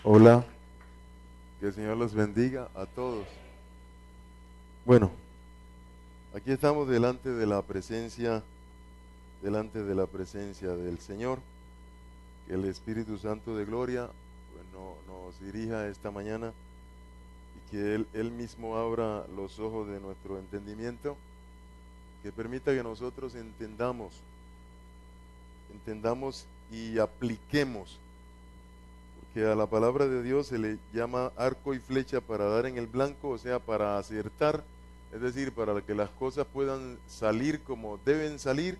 Hola, que el Señor los bendiga a todos. Bueno, aquí estamos delante de la presencia del Señor. Que el Espíritu Santo de gloria nos dirija esta mañana y que Él mismo abra los ojos de nuestro entendimiento, que permita que nosotros entendamos y apliquemos, porque a la palabra de Dios se le llama arco y flecha para dar en el blanco, o sea, para acertar, es decir, para que las cosas puedan salir como deben salir,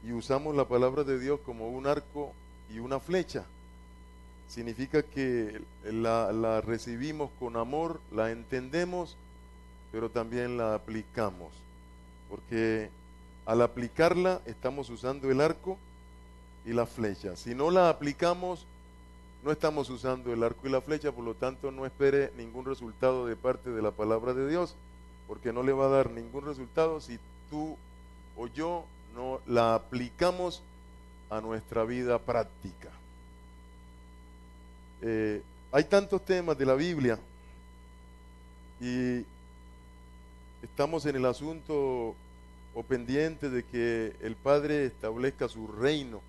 y usamos la palabra de Dios como un arco y una flecha. Significa que la recibimos con amor, la entendemos, pero también la aplicamos, porque al aplicarla estamos usando el arco y la flecha. Si no la aplicamos, no estamos usando el arco y la flecha, por lo tanto no espere ningún resultado de parte de la palabra de Dios, porque no le va a dar ningún resultado si tú o yo no la aplicamos a nuestra vida práctica. Hay tantos temas de la Biblia y estamos en el asunto o pendiente de que el Padre establezca su reino,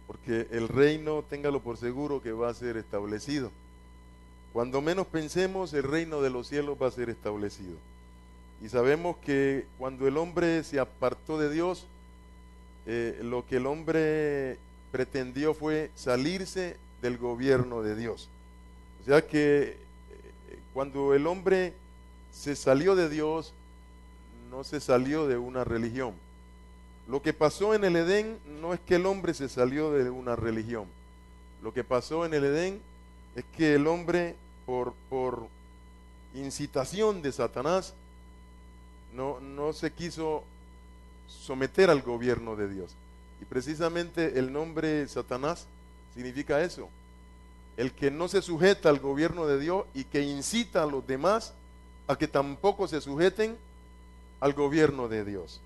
porque el reino, téngalo por seguro, que va a ser establecido. Cuando menos pensemos, el reino de los cielos va a ser establecido. Y sabemos que cuando el hombre se apartó de Dios, lo que el hombre pretendió fue salirse del gobierno de Dios. O sea que cuando el hombre se salió de Dios, no se salió de una religión. Lo que pasó en el Edén no es que el hombre se salió de una religión. Lo que pasó en el Edén es que el hombre, por incitación de Satanás, no se quiso someter al gobierno de Dios. Y precisamente el nombre Satanás significa eso: el que no se sujeta al gobierno de Dios y que incita a los demás a que tampoco se sujeten al gobierno de Dios.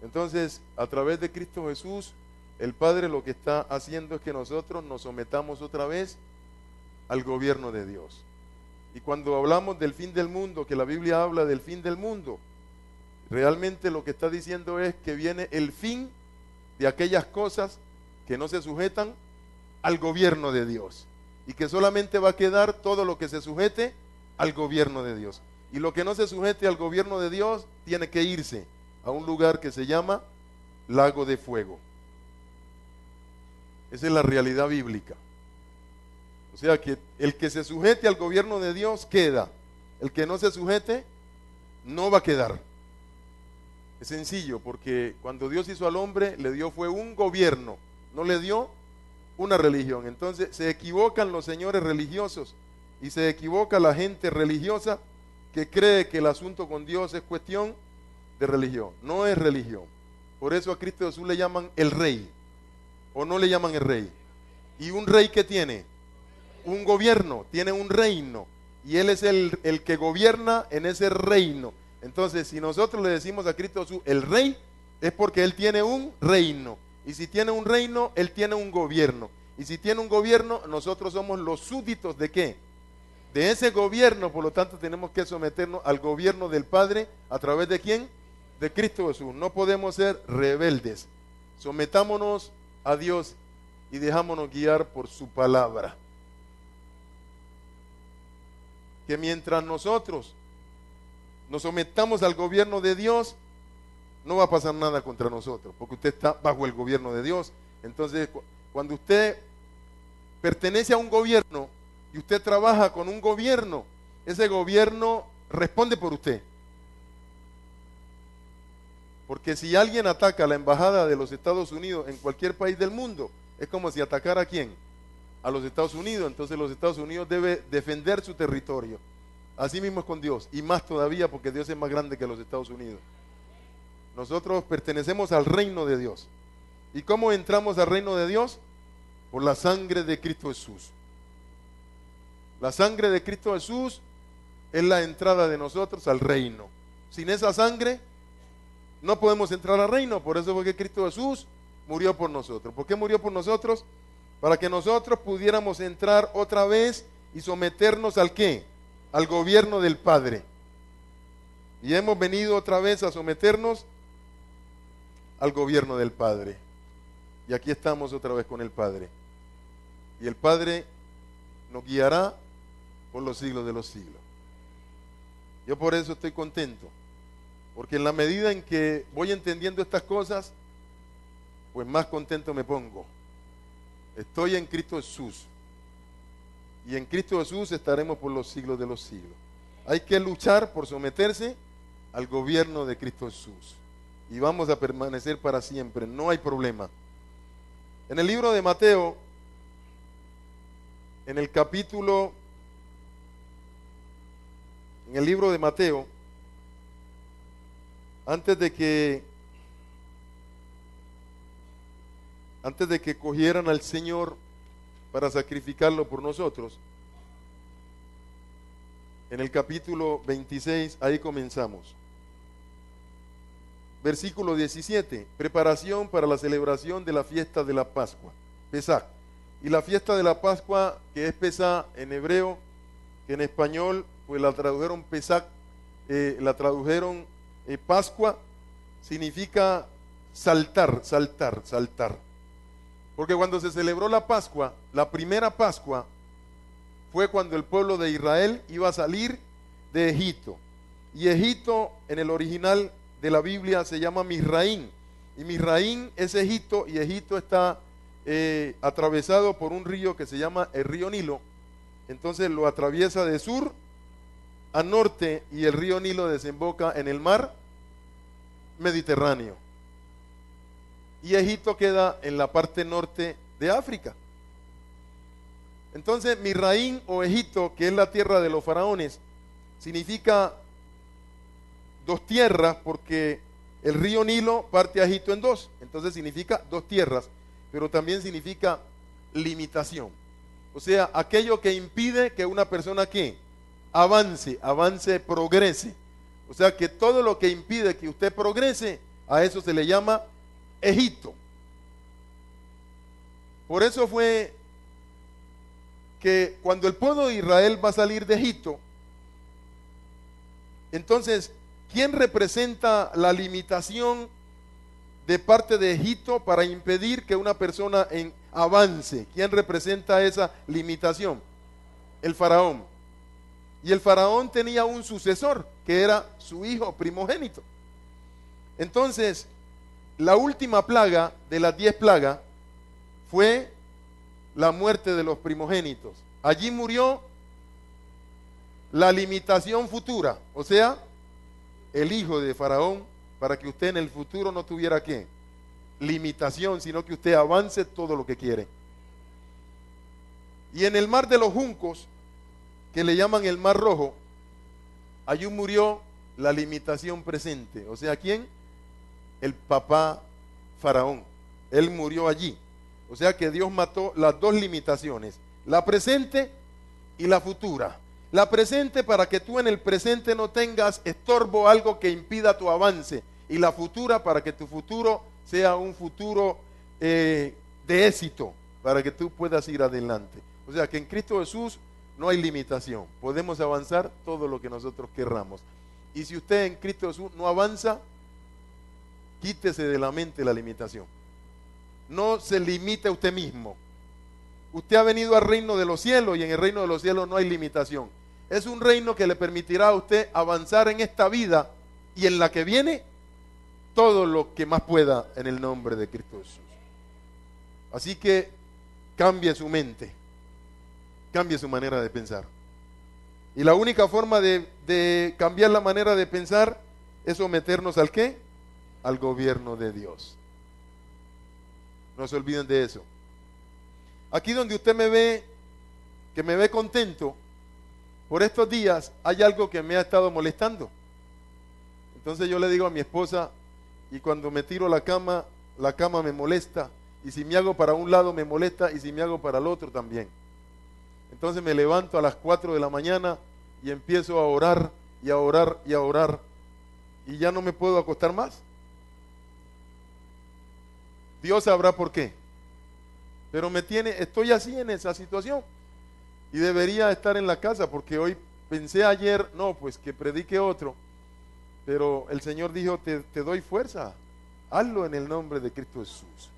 Entonces, a través de Cristo Jesús, el Padre lo que está haciendo es que nosotros nos sometamos otra vez al gobierno de Dios. Y cuando hablamos del fin del mundo, que la Biblia habla del fin del mundo, realmente lo que está diciendo es que viene el fin de aquellas cosas que no se sujetan al gobierno de Dios, y que solamente va a quedar todo lo que se sujete al gobierno de Dios. Y lo que no se sujete al gobierno de Dios tiene que irse a un lugar que se llama lago de fuego. Esa es la realidad bíblica. O sea que el que se sujete al gobierno de Dios queda. El que no se sujete no va a quedar. Es sencillo, porque cuando Dios hizo al hombre, le dio fue un gobierno, no le dio una religión. Entonces se equivocan los señores religiosos y se equivoca la gente religiosa que cree que el asunto con Dios es cuestión de religión. No es religión. Por eso a Cristo Jesús le llaman el Rey, o no le llaman el Rey. ¿Y un rey que tiene? Un gobierno, tiene un reino, y Él es el que gobierna en ese reino. Entonces, si nosotros le decimos a Cristo Jesús el Rey, es porque Él tiene un reino. Y si tiene un reino, Él tiene un gobierno. Y si tiene un gobierno, nosotros somos los súbditos ¿de qué? De ese gobierno. Por lo tanto, tenemos que someternos al gobierno del Padre. ¿A través de quién? De Cristo Jesús. No podemos ser rebeldes. Sometámonos a Dios y dejámonos guiar por su palabra. Que mientras nosotros nos sometamos al gobierno de Dios, no va a pasar nada contra nosotros, porque usted está bajo el gobierno de Dios. Entonces, cuando usted pertenece a un gobierno y usted trabaja con un gobierno, ese gobierno responde por usted. Porque si alguien ataca a la embajada de los Estados Unidos en cualquier país del mundo, es como si atacara ¿a quién? A los Estados Unidos. Entonces los Estados Unidos debe defender su territorio. Así mismo es con Dios, y más todavía porque Dios es más grande que los Estados Unidos. Nosotros pertenecemos al reino de Dios. ¿Y cómo entramos al reino de Dios? Por la sangre de Cristo Jesús. La sangre de Cristo Jesús es la entrada de nosotros al reino. Sin esa sangre no podemos entrar al reino. Por eso fue que Cristo Jesús murió por nosotros. ¿Por qué murió por nosotros? para que nosotros pudiéramos entrar otra vez y someternos ¿al qué? Al gobierno del Padre. Y hemos venido otra vez a someternos al gobierno del Padre. Y aquí estamos otra vez con el Padre. Y el Padre nos guiará por los siglos de los siglos. Yo por eso estoy contento, porque en la medida en que voy entendiendo estas cosas, pues más contento me pongo. Estoy en Cristo Jesús, y en Cristo Jesús estaremos por los siglos de los siglos. Hay que luchar por someterse al gobierno de Cristo Jesús, y vamos a permanecer para siempre, no hay problema. En el libro de Mateo, en el libro de Mateo, antes de que cogieran al Señor para sacrificarlo por nosotros, en el capítulo 26, ahí comenzamos. Versículo 17, preparación para la celebración de la fiesta de la Pascua, Pesaj. Y la fiesta de la Pascua, que es Pesaj en hebreo, que en español pues la tradujeron Pesaj, la tradujeron Pascua, significa saltar. Porque cuando se celebró la Pascua, la primera Pascua, fue cuando el pueblo de Israel iba a salir de Egipto. Y Egipto en el original de la Biblia se llama Misraín. Y Misraín es Egipto, y Egipto está atravesado por un río que se llama el río Nilo. Entonces lo atraviesa de sur a norte, y el río Nilo desemboca en el mar Mediterráneo. Y Egipto queda en la parte norte de África. Entonces Misraín o Egipto, que es la tierra de los faraones, significa dos tierras, porque el río Nilo parte a Egipto en dos, entonces significa dos tierras, pero también significa limitación. O sea, aquello que impide que una persona que avance, progrese. O sea, que todo lo que impide que usted progrese, a eso se le llama Egipto. Por eso fue que cuando el pueblo de Israel va a salir de Egipto, entonces, ¿quién representa la limitación de parte de Egipto para impedir que una persona avance? ¿Quién representa esa limitación? El faraón. Y el faraón tenía un sucesor, que era su hijo primogénito. Entonces, la última plaga de las 10 plagas fue la muerte de los primogénitos. Allí murió la limitación futura, o sea, el hijo de faraón, para que usted en el futuro no tuviera ¿qué? Limitación, sino que usted avance todo lo que quiere. Y en el mar de los juncos, que le llaman el mar rojo, allí murió la limitación presente. O sea, ¿quién? El papá faraón. Él murió allí. O sea que Dios mató las dos limitaciones, la presente y la futura. La presente para que tú en el presente no tengas estorbo, algo que impida tu avance. Y la futura para que tu futuro sea un futuro de éxito, para que tú puedas ir adelante. O sea que en Cristo Jesús no hay limitación. Podemos avanzar todo lo que nosotros querramos. Y si usted en Cristo Jesús no avanza, quítese de la mente la limitación. No se limite a usted mismo. Usted ha venido al reino de los cielos, y en el reino de los cielos no hay limitación. Es un reino que le permitirá a usted avanzar en esta vida y en la que viene todo lo que más pueda en el nombre de Cristo Jesús. Así que cambie su mente, cambie su manera de pensar. Y la única forma de cambiar la manera de pensar es someternos ¿al qué? Al gobierno de Dios. No se olviden de eso. Aquí donde usted me ve, que me ve contento, por estos días hay algo que me ha estado molestando. Entonces yo le digo a mi esposa, y cuando me tiro a la cama me molesta, y si me hago para un lado me molesta, y si me hago para el otro también. Entonces me levanto a las 4 de la mañana y empiezo a orar y a orar y a orar, y ya no me puedo acostar más. Dios sabrá por qué. pero estoy así en esa situación y debería estar en la casa porque hoy pensé ayer, no, pues que predique otro, pero el Señor dijo, te doy fuerza, hazlo en el nombre de Cristo Jesús.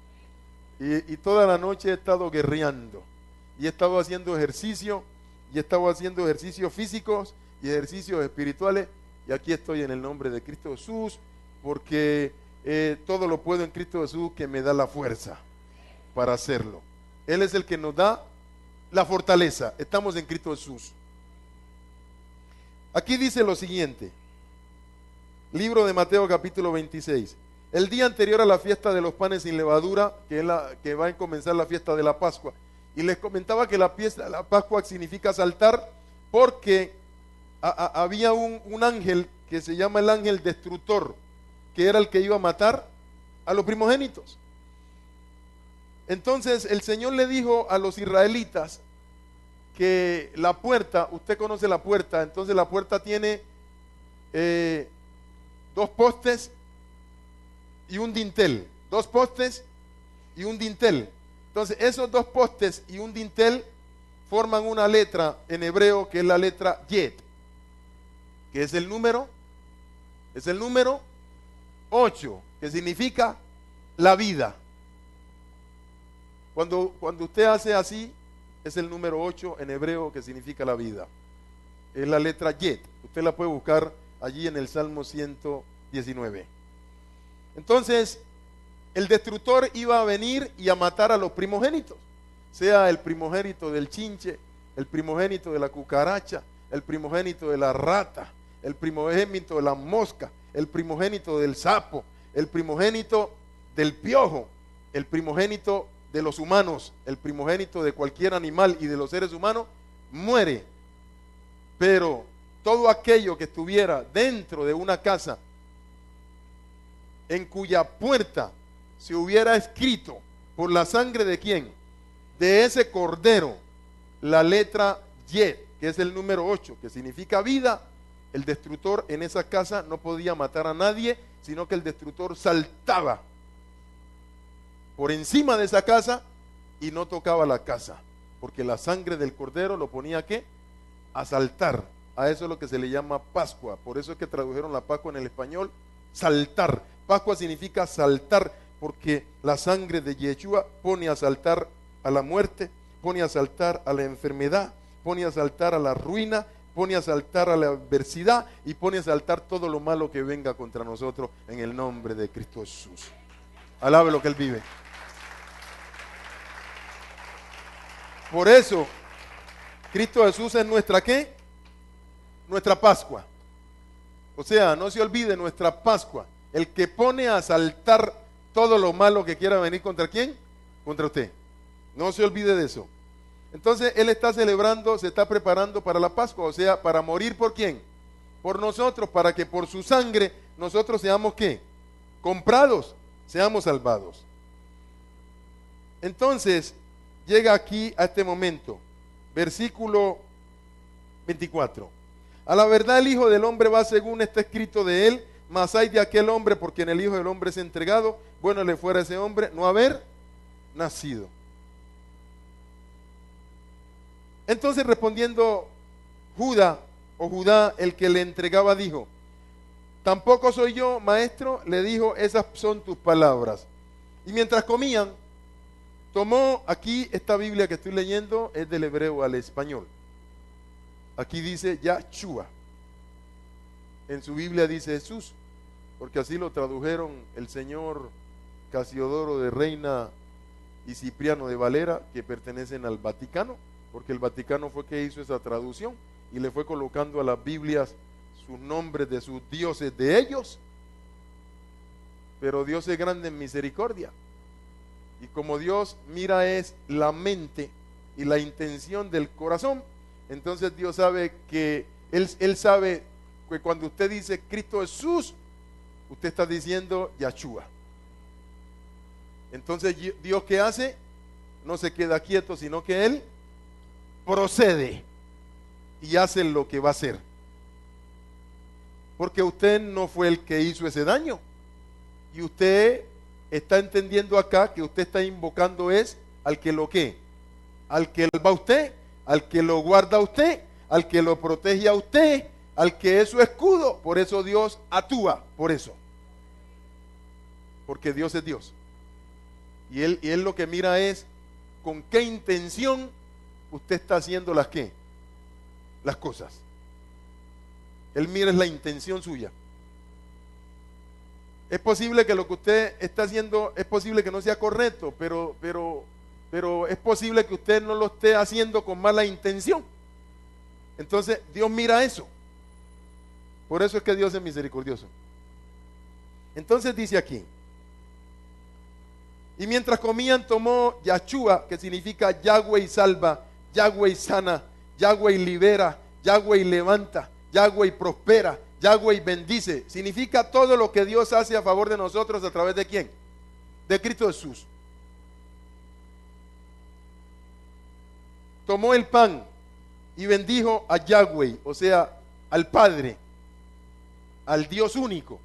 Y toda la noche he estado guerreando y he estado haciendo ejercicio y he estado haciendo ejercicios físicos y ejercicios espirituales y aquí estoy en el nombre de Cristo Jesús porque todo lo puedo en Cristo Jesús que me da la fuerza para hacerlo. Él es el que nos da la fortaleza. Estamos en Cristo Jesús. Aquí dice lo siguiente, libro de Mateo capítulo 26. El día anterior a la fiesta de los panes sin levadura, que va a comenzar la fiesta de la Pascua, y les comentaba que la fiesta de la Pascua significa saltar porque había un ángel que se llama el ángel destructor, que era el que iba a matar a los primogénitos. Entonces el Señor le dijo a los israelitas que la puerta, usted conoce la puerta, entonces la puerta tiene 2 postes y un dintel, 2 postes y un dintel. Entonces esos 2 postes y un dintel forman una letra en hebreo que es la letra Yet, que es el número 8, que significa la vida. Cuando usted hace así, es el número 8 en hebreo que significa la vida. Es la letra Yet. Usted la puede buscar allí en el Salmo 119. Entonces, el destructor iba a venir y a matar a los primogénitos, sea el primogénito del chinche, el primogénito de la cucaracha, el primogénito de la rata, el primogénito de la mosca, el primogénito del sapo, el primogénito del piojo, el primogénito de los humanos, el primogénito de cualquier animal y de los seres humanos, muere. Pero todo aquello que estuviera dentro de una casa en cuya puerta se hubiera escrito por la sangre de quién, de ese cordero, la letra Y, que es el número 8, que significa vida, el destructor en esa casa no podía matar a nadie, sino que el destructor saltaba por encima de esa casa y no tocaba la casa, porque la sangre del cordero lo ponía ¿qué? A saltar. A eso es lo que se le llama Pascua. Por eso es que tradujeron la Pascua en el español, saltar. Pascua significa saltar, porque la sangre de Yeshua pone a saltar a la muerte, pone a saltar a la enfermedad, pone a saltar a la ruina, pone a saltar a la adversidad y pone a saltar todo lo malo que venga contra nosotros en el nombre de Cristo Jesús. Alabe lo que Él vive. Por eso, Cristo Jesús es nuestra ¿qué? Nuestra Pascua. O sea, no se olvide nuestra Pascua. El que pone a saltar todo lo malo que quiera venir contra quién, contra usted. No se olvide de eso. Entonces Él está celebrando, se está preparando para la Pascua, o sea, para morir por quién, por nosotros, para que por su sangre nosotros seamos ¿qué? Comprados, seamos salvados. Entonces llega aquí a este momento, versículo 24. A la verdad el Hijo del Hombre va según está escrito de él, mas hay de aquel hombre porque en el Hijo del Hombre es entregado, bueno le fuera a ese hombre no haber nacido. Entonces respondiendo Judá, el que le entregaba, dijo, tampoco soy yo, maestro, le dijo, esas son tus palabras. Y mientras comían, tomó aquí esta Biblia que estoy leyendo, es del hebreo al español. Aquí dice Yahshua. En su Biblia dice Jesús, porque así lo tradujeron el señor Casiodoro de Reina y Cipriano de Valera, que pertenecen al Vaticano, porque el Vaticano fue que hizo esa traducción y le fue colocando a las Biblias sus nombres de sus dioses de ellos. Pero Dios es grande en misericordia. Y como Dios mira es la mente y la intención del corazón, entonces Dios sabe que Él sabe que cuando usted dice Cristo Jesús, usted está diciendo Yahshua. Entonces Dios, ¿qué hace? No se queda quieto, sino que Él procede y hace lo que va a hacer. Porque usted no fue el que hizo ese daño. Y usted está entendiendo acá que usted está invocando es Al que lo que, al que lo va a usted, al que lo guarda a usted, al que lo protege a usted, al que es su escudo. Por eso Dios actúa, por eso. Porque Dios es Dios. Y él lo que mira es con qué intención usted está haciendo las cosas. Él mira es la intención suya. Es posible que lo que usted está haciendo, es posible que no sea correcto, pero es posible que usted no lo esté haciendo con mala intención. Entonces Dios mira eso. Por eso es que Dios es misericordioso. Entonces dice aquí: y mientras comían tomó Yahshua, que significa Yahweh salva, Yahweh sana, Yahweh libera, Yahweh levanta, Yahweh prospera, Yahweh bendice. Significa todo lo que Dios hace a favor de nosotros. ¿A través de quién? De Cristo Jesús. Tomó el pan y bendijo a Yahweh, o sea, al Padre, al Dios único.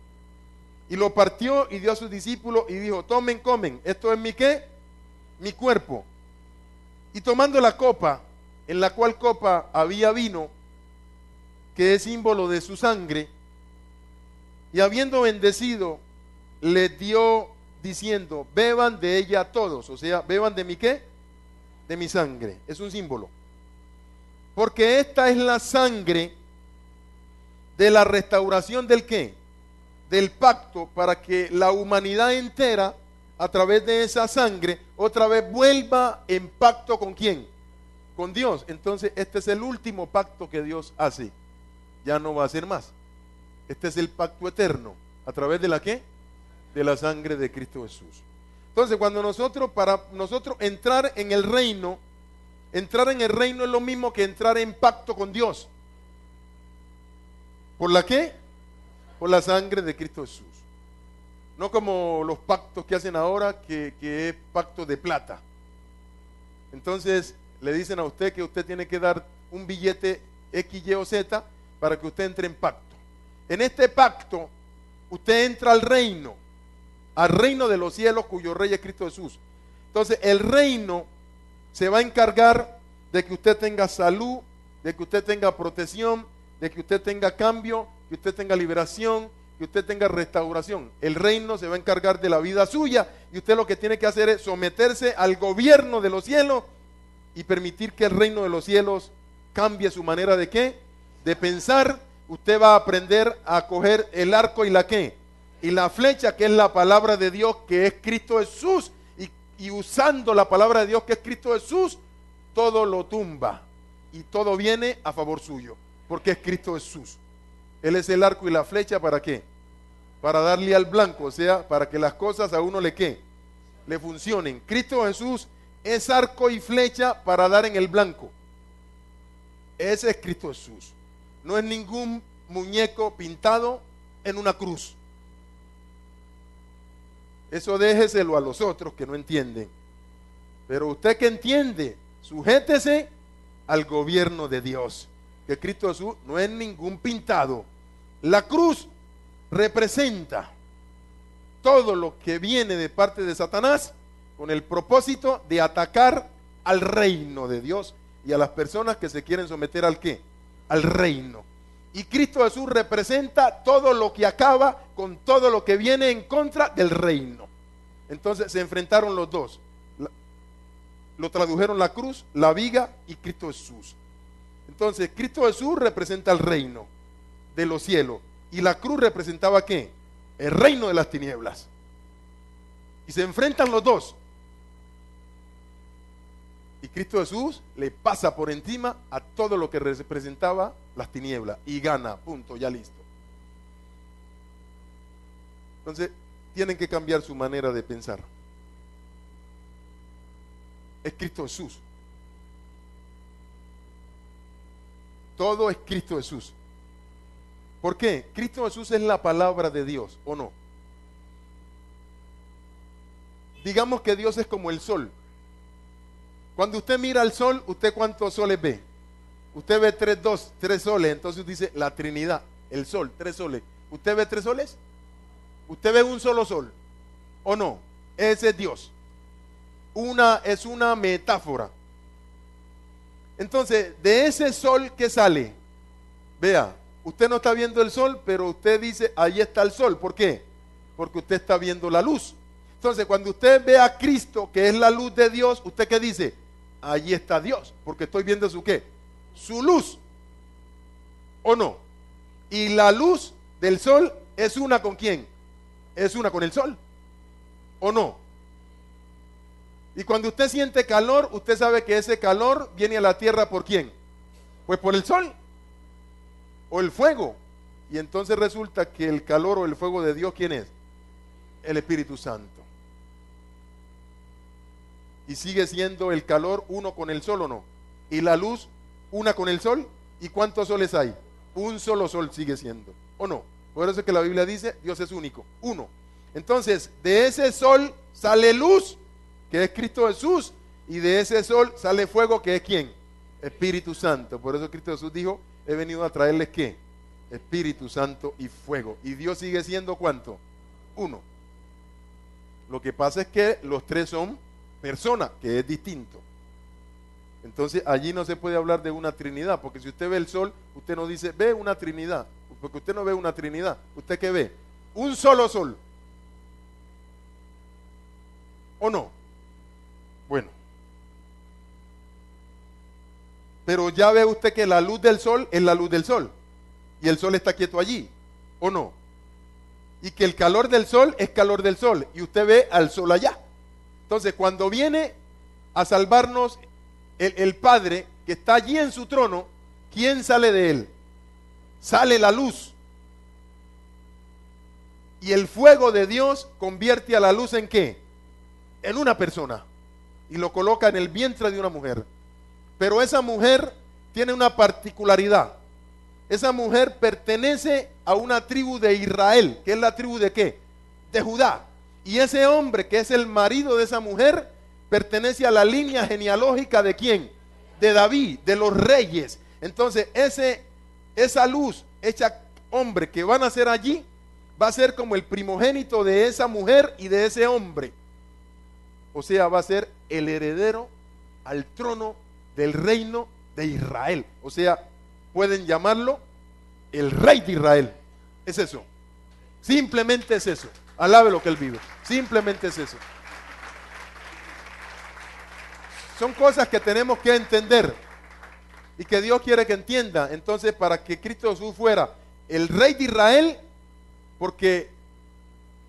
Y lo partió y dio a sus discípulos y dijo: tomen, comen, esto es mi ¿qué? Mi cuerpo. Y tomando la copa, en la cual copa había vino, que es símbolo de su sangre, y habiendo bendecido, les dio diciendo: beban de ella todos, o sea, beban de mi ¿qué? De mi sangre. Es un símbolo. Porque esta es la sangre de la restauración del ¿qué? Del pacto, para que la humanidad entera, a través de esa sangre, otra vez vuelva en pacto ¿con quién? Con Dios. Entonces este es el último pacto que Dios hace. Ya no va a ser más. Este es el pacto eterno. ¿A través de la qué? De la sangre de Cristo Jesús. Entonces para nosotros entrar en el reino es lo mismo que entrar en pacto con Dios. ¿Por la qué? Por la sangre de Cristo Jesús. No como los pactos que hacen ahora, que es pacto de plata. Entonces le dicen a usted que usted tiene que dar un billete X, Y o Z para que usted entre en pacto. En este pacto usted entra al reino de los cielos, cuyo rey es Cristo Jesús. Entonces el reino se va a encargar de que usted tenga salud, de que usted tenga protección, de que usted tenga cambio, que usted tenga liberación, que usted tenga restauración. El reino se va a encargar de la vida suya, y usted lo que tiene que hacer es someterse al gobierno de los cielos y permitir que el reino de los cielos cambie su manera de ¿qué? De pensar. Usted va a aprender a coger el arco y la ¿qué? Y la flecha, que es la palabra de Dios, que es Cristo Jesús, y usando la palabra de Dios, que es Cristo Jesús, todo lo tumba y todo viene a favor suyo, porque es Cristo Jesús. Él es el arco y la flecha. ¿Para qué? Para darle al blanco, o sea, para que las cosas a uno le funcionen. Cristo Jesús es arco y flecha para dar en el blanco. Ese es Cristo Jesús. No es ningún muñeco pintado en una cruz. Eso déjeselo a los otros que no entienden. Pero usted que entiende, sujétese al gobierno de Dios, que Cristo Jesús no es ningún pintado. La cruz representa todo lo que viene de parte de Satanás con el propósito de atacar al reino de Dios y a las personas que se quieren someter ¿al qué? Al reino. Y Cristo Jesús representa todo lo que acaba con todo lo que viene en contra del reino. Entonces se enfrentaron los dos. Lo tradujeron la cruz, la viga y Cristo Jesús. Entonces Cristo Jesús representa el reino de los cielos, y la cruz representaba ¿qué? El reino de las tinieblas. Y se enfrentan los dos, y Cristo Jesús le pasa por encima a todo lo que representaba las tinieblas y gana, punto, ya listo. Entonces tienen que cambiar su manera de pensar. Es Cristo Jesús. Todo es Cristo Jesús. ¿Por qué? Cristo Jesús es la palabra de Dios, ¿o no? Digamos que Dios es como el sol. Cuando usted mira al sol, ¿usted cuántos soles ve? Usted ve tres soles. Entonces dice la Trinidad, el sol, 3 soles. ¿Usted ve 3 soles? ¿Usted ve un solo sol? ¿O no? Ese es Dios. es una metáfora. Entonces, de ese sol que sale, vea, usted no está viendo el sol, pero usted dice, ahí está el sol. ¿Por qué? Porque usted está viendo la luz. Entonces, cuando usted ve a Cristo, que es la luz de Dios, ¿usted qué dice? Allí está Dios, porque estoy viendo su ¿qué? Su luz. ¿O no? Y la luz del sol es una ¿con quién? Es una con el sol. ¿O no? Y cuando usted siente calor, usted sabe que ese calor viene a la tierra ¿por quién? Pues por el sol o el fuego. Y entonces resulta que el calor o el fuego de Dios, ¿quién es? El Espíritu Santo. Y sigue siendo el calor uno con el sol, ¿o no? Y la luz una con el sol. ¿Y cuántos soles hay? Un solo sol sigue siendo, ¿o no? Por eso es que la Biblia dice, Dios es único, uno. Entonces, de ese sol sale luz, que es Cristo Jesús, y de ese sol sale fuego, que es ¿quién? Espíritu Santo. Por eso Cristo Jesús dijo, he venido a traerles ¿qué? Espíritu Santo y fuego. Y Dios sigue siendo ¿cuánto? Uno. Lo que pasa es que los tres son personas, que es distinto. Entonces allí no se puede hablar de una trinidad, porque si usted ve el sol, usted no dice, ve una trinidad, porque usted no ve una trinidad. ¿Usted qué ve? Un solo sol. ¿O no? Bueno. Pero ya ve usted que la luz del sol es la luz del sol. Y el sol está quieto allí. ¿O no? Y que el calor del sol es calor del sol. Y usted ve al sol allá. Entonces cuando viene a salvarnos el Padre que está allí en su trono, ¿quién sale de él? Sale la luz. Y el fuego de Dios convierte a la luz ¿en qué? En una persona. Y lo coloca en el vientre de una mujer. Pero esa mujer tiene una particularidad. Esa mujer pertenece a una tribu de Israel, que es la tribu de ¿qué? De Judá. Y ese hombre que es el marido de esa mujer pertenece a la línea genealógica ¿de quién? De David, de los reyes. Entonces esa luz hecha hombre que van a ser allí va a ser como el primogénito de esa mujer y de ese hombre. O sea, va a ser el heredero al trono del reino de Israel. O sea, pueden llamarlo el rey de Israel. Es eso. Simplemente es eso. Alabe lo que él vive. Simplemente es eso. Son cosas que tenemos que entender y que Dios quiere que entienda. Entonces, para que Cristo Jesús fuera el rey de Israel, porque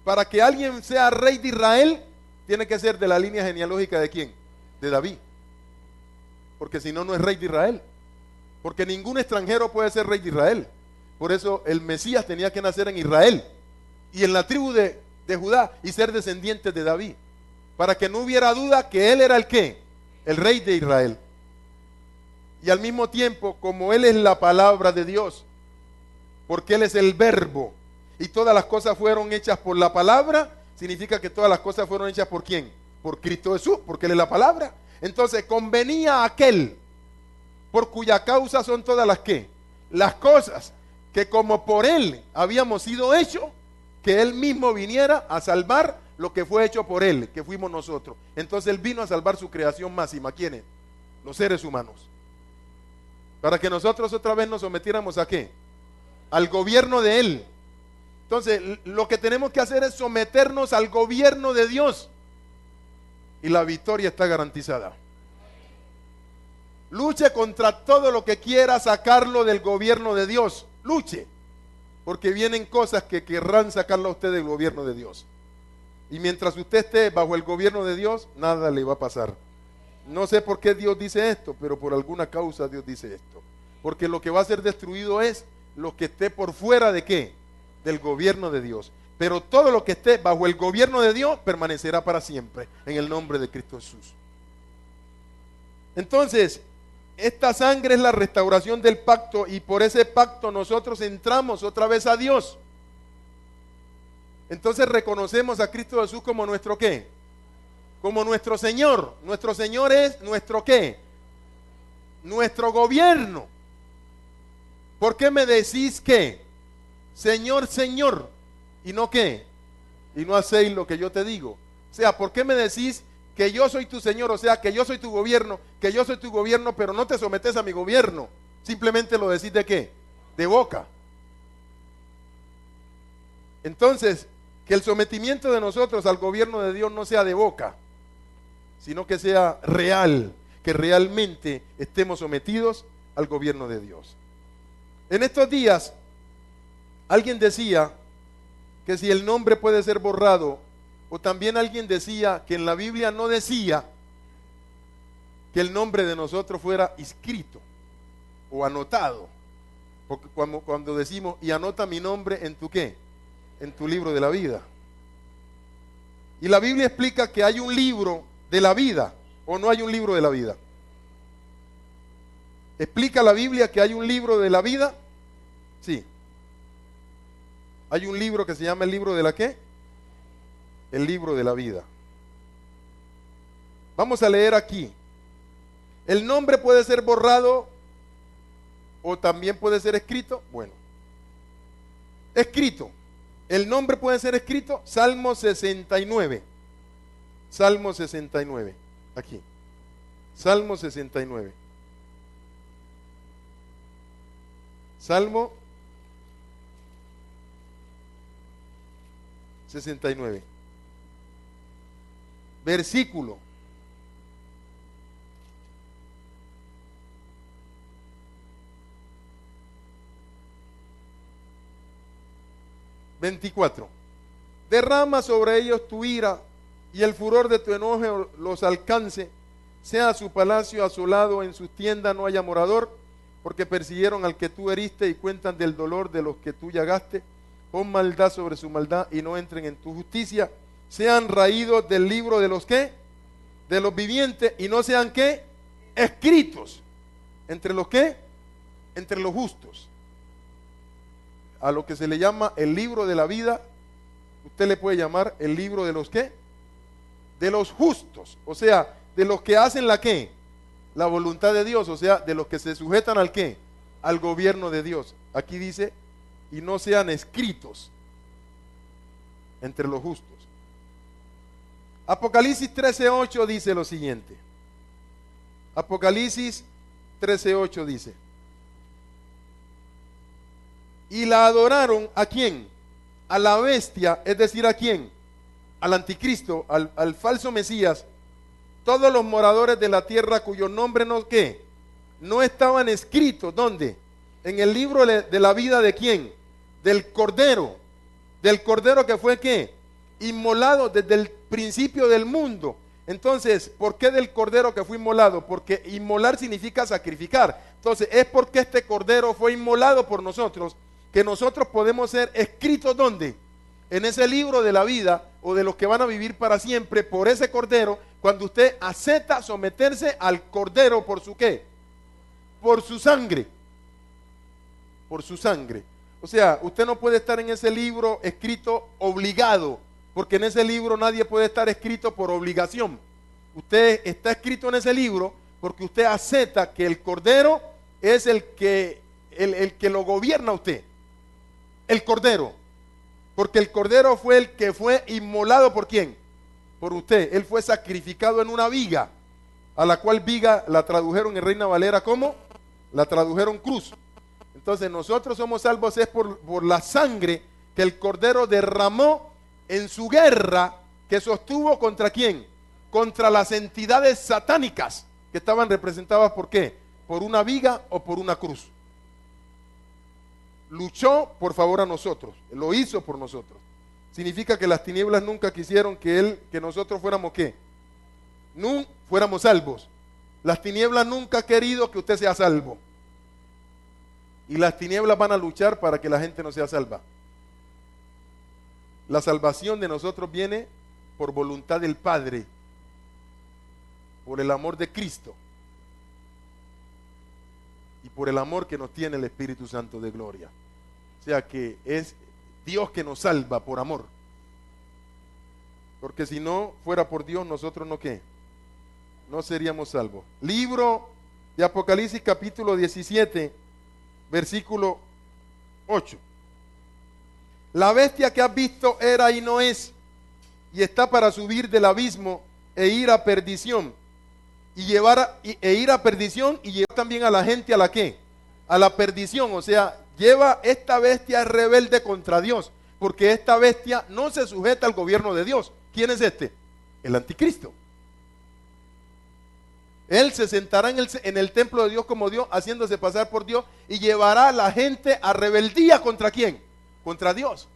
para que alguien sea rey de Israel, tiene que ser de la línea genealógica ¿de quién? De David. Porque si no, no es rey de Israel. Porque ningún extranjero puede ser rey de Israel. Por eso el Mesías tenía que nacer en Israel y en la tribu de Judá y ser descendiente de David. Para que no hubiera duda que él era el ¿qué? El rey de Israel. Y al mismo tiempo, como él es la palabra de Dios, porque él es el verbo y todas las cosas fueron hechas por la palabra, significa que todas las cosas fueron hechas por ¿quién? Por Cristo Jesús, porque él es la palabra. Entonces convenía a aquel por cuya causa son todas las ¿qué? Las cosas que como por él habíamos sido hechos, que él mismo viniera a salvar lo que fue hecho por él, que fuimos nosotros. Entonces él vino a salvar su creación máxima. ¿Quiénes? Los seres humanos. Para que nosotros otra vez nos sometiéramos ¿a qué? Al gobierno de él. Entonces lo que tenemos que hacer es someternos al gobierno de Dios. Y la victoria está garantizada. Luche contra todo lo que quiera sacarlo del gobierno de Dios. Luche. Porque vienen cosas que querrán sacarlo a usted del gobierno de Dios. Y mientras usted esté bajo el gobierno de Dios, nada le va a pasar. No sé por qué Dios dice esto, pero por alguna causa Dios dice esto. Porque lo que va a ser destruido es lo que esté por fuera de ¿qué? Del gobierno de Dios. Pero todo lo que esté bajo el gobierno de Dios permanecerá para siempre en el nombre de Cristo Jesús. Entonces, esta sangre es la restauración del pacto y por ese pacto nosotros entramos otra vez a Dios. Entonces reconocemos a Cristo Jesús como nuestro ¿qué? Como nuestro Señor. Nuestro Señor es nuestro ¿qué? Nuestro gobierno. ¿Por qué me decís qué? Señor, Señor, y no qué? Y no hacéis lo que yo te digo. O sea, ¿por qué me decís que yo soy tu Señor, o sea, que yo soy tu gobierno, que yo soy tu gobierno, pero no te sometes a mi gobierno. Simplemente lo decís ¿de qué? De boca. Entonces, que el sometimiento de nosotros al gobierno de Dios no sea de boca, sino que sea real, que realmente estemos sometidos al gobierno de Dios. En estos días, alguien decía que si el nombre puede ser borrado, o también alguien decía que en la Biblia no decía que el nombre de nosotros fuera escrito o anotado, porque cuando decimos y anota mi nombre en tu ¿qué? En tu libro de la vida. Y la Biblia explica que hay un libro de la vida, o no hay un libro de la vida. ¿Explica la Biblia que hay un libro de la vida? Sí. Hay un libro que se llama el libro de la ¿qué? El libro de la vida. Vamos a leer aquí. El nombre puede ser borrado o también puede ser escrito. Bueno, escrito. El nombre puede ser escrito. Salmo 69. Salmo 69. Aquí. Salmo 69. Salmo 69. Versículo 24. Derrama sobre ellos tu ira y el furor de tu enojo los alcance. Sea su palacio asolado, en sus tiendas no haya morador, porque persiguieron al que tú heriste y cuentan del dolor de los que tú llagaste. Pon maldad sobre su maldad y no entren en tu justicia. Sean raídos del libro de los ¿qué? De los vivientes y no sean ¿qué? Escritos. ¿Entre los qué? Entre los justos. A lo que se le llama el libro de la vida, usted le puede llamar el libro de los ¿qué? De los justos. O sea, de los que hacen la ¿qué? La voluntad de Dios. O sea, de los que se sujetan al ¿qué? Al gobierno de Dios. Aquí dice, y no sean escritos entre los justos. Apocalipsis 13:8 dice lo siguiente. Apocalipsis 13:8 dice: y la adoraron ¿a quién? A la bestia, es decir, ¿a quién? Al anticristo, al falso Mesías, todos los moradores de la tierra cuyo nombre no ¿qué? No estaban escritos, ¿dónde? En el libro de la vida ¿de quién? Del Cordero que fue ¿qué? Inmolado desde el principio del mundo. Entonces, ¿por qué del Cordero que fue inmolado? Porque inmolar significa sacrificar. Entonces, es porque este Cordero fue inmolado por nosotros, que nosotros podemos ser escritos ¿dónde? En ese libro de la vida, o de los que van a vivir para siempre, por ese Cordero, cuando usted acepta someterse al Cordero por su ¿qué? Por su sangre. Por su sangre. O sea, usted no puede estar en ese libro escrito obligado, porque en ese libro nadie puede estar escrito por obligación. Usted está escrito en ese libro porque usted acepta que el Cordero es el que lo gobierna a usted. El Cordero. Porque el Cordero fue el que fue inmolado ¿por quién? Por usted. Él fue sacrificado en una viga, a la cual viga la tradujeron en Reina Valera ¿cómo? La tradujeron cruz. Entonces nosotros somos salvos es por la sangre que el Cordero derramó en su guerra que sostuvo ¿contra quién? Contra las entidades satánicas que estaban representadas ¿por qué? Por una viga o por una cruz. Luchó por favor a nosotros, lo hizo por nosotros. Significa que las tinieblas nunca quisieron que nosotros fuéramos ¿qué? No fuéramos salvos. Las tinieblas nunca han querido que usted sea salvo. Y las tinieblas van a luchar para que la gente no sea salva. La salvación de nosotros viene por voluntad del Padre, por el amor de Cristo y por el amor que nos tiene el Espíritu Santo de gloria. O sea que es Dios que nos salva por amor. Porque si no fuera por Dios, nosotros no ¿qué? No seríamos salvos. Libro de Apocalipsis capítulo 17, versículo 8. La bestia que has visto era y no es, y está para subir del abismo, e ir a perdición. E ir a perdición y llevar también a la gente a la ¿qué? A la perdición. O sea, lleva esta bestia rebelde contra Dios, porque esta bestia no se sujeta al gobierno de Dios. ¿Quién es este? El anticristo. Él se sentará en el templo de Dios como Dios, haciéndose pasar por Dios, y llevará a la gente a rebeldía. ¿Contra quién? Contra Dios.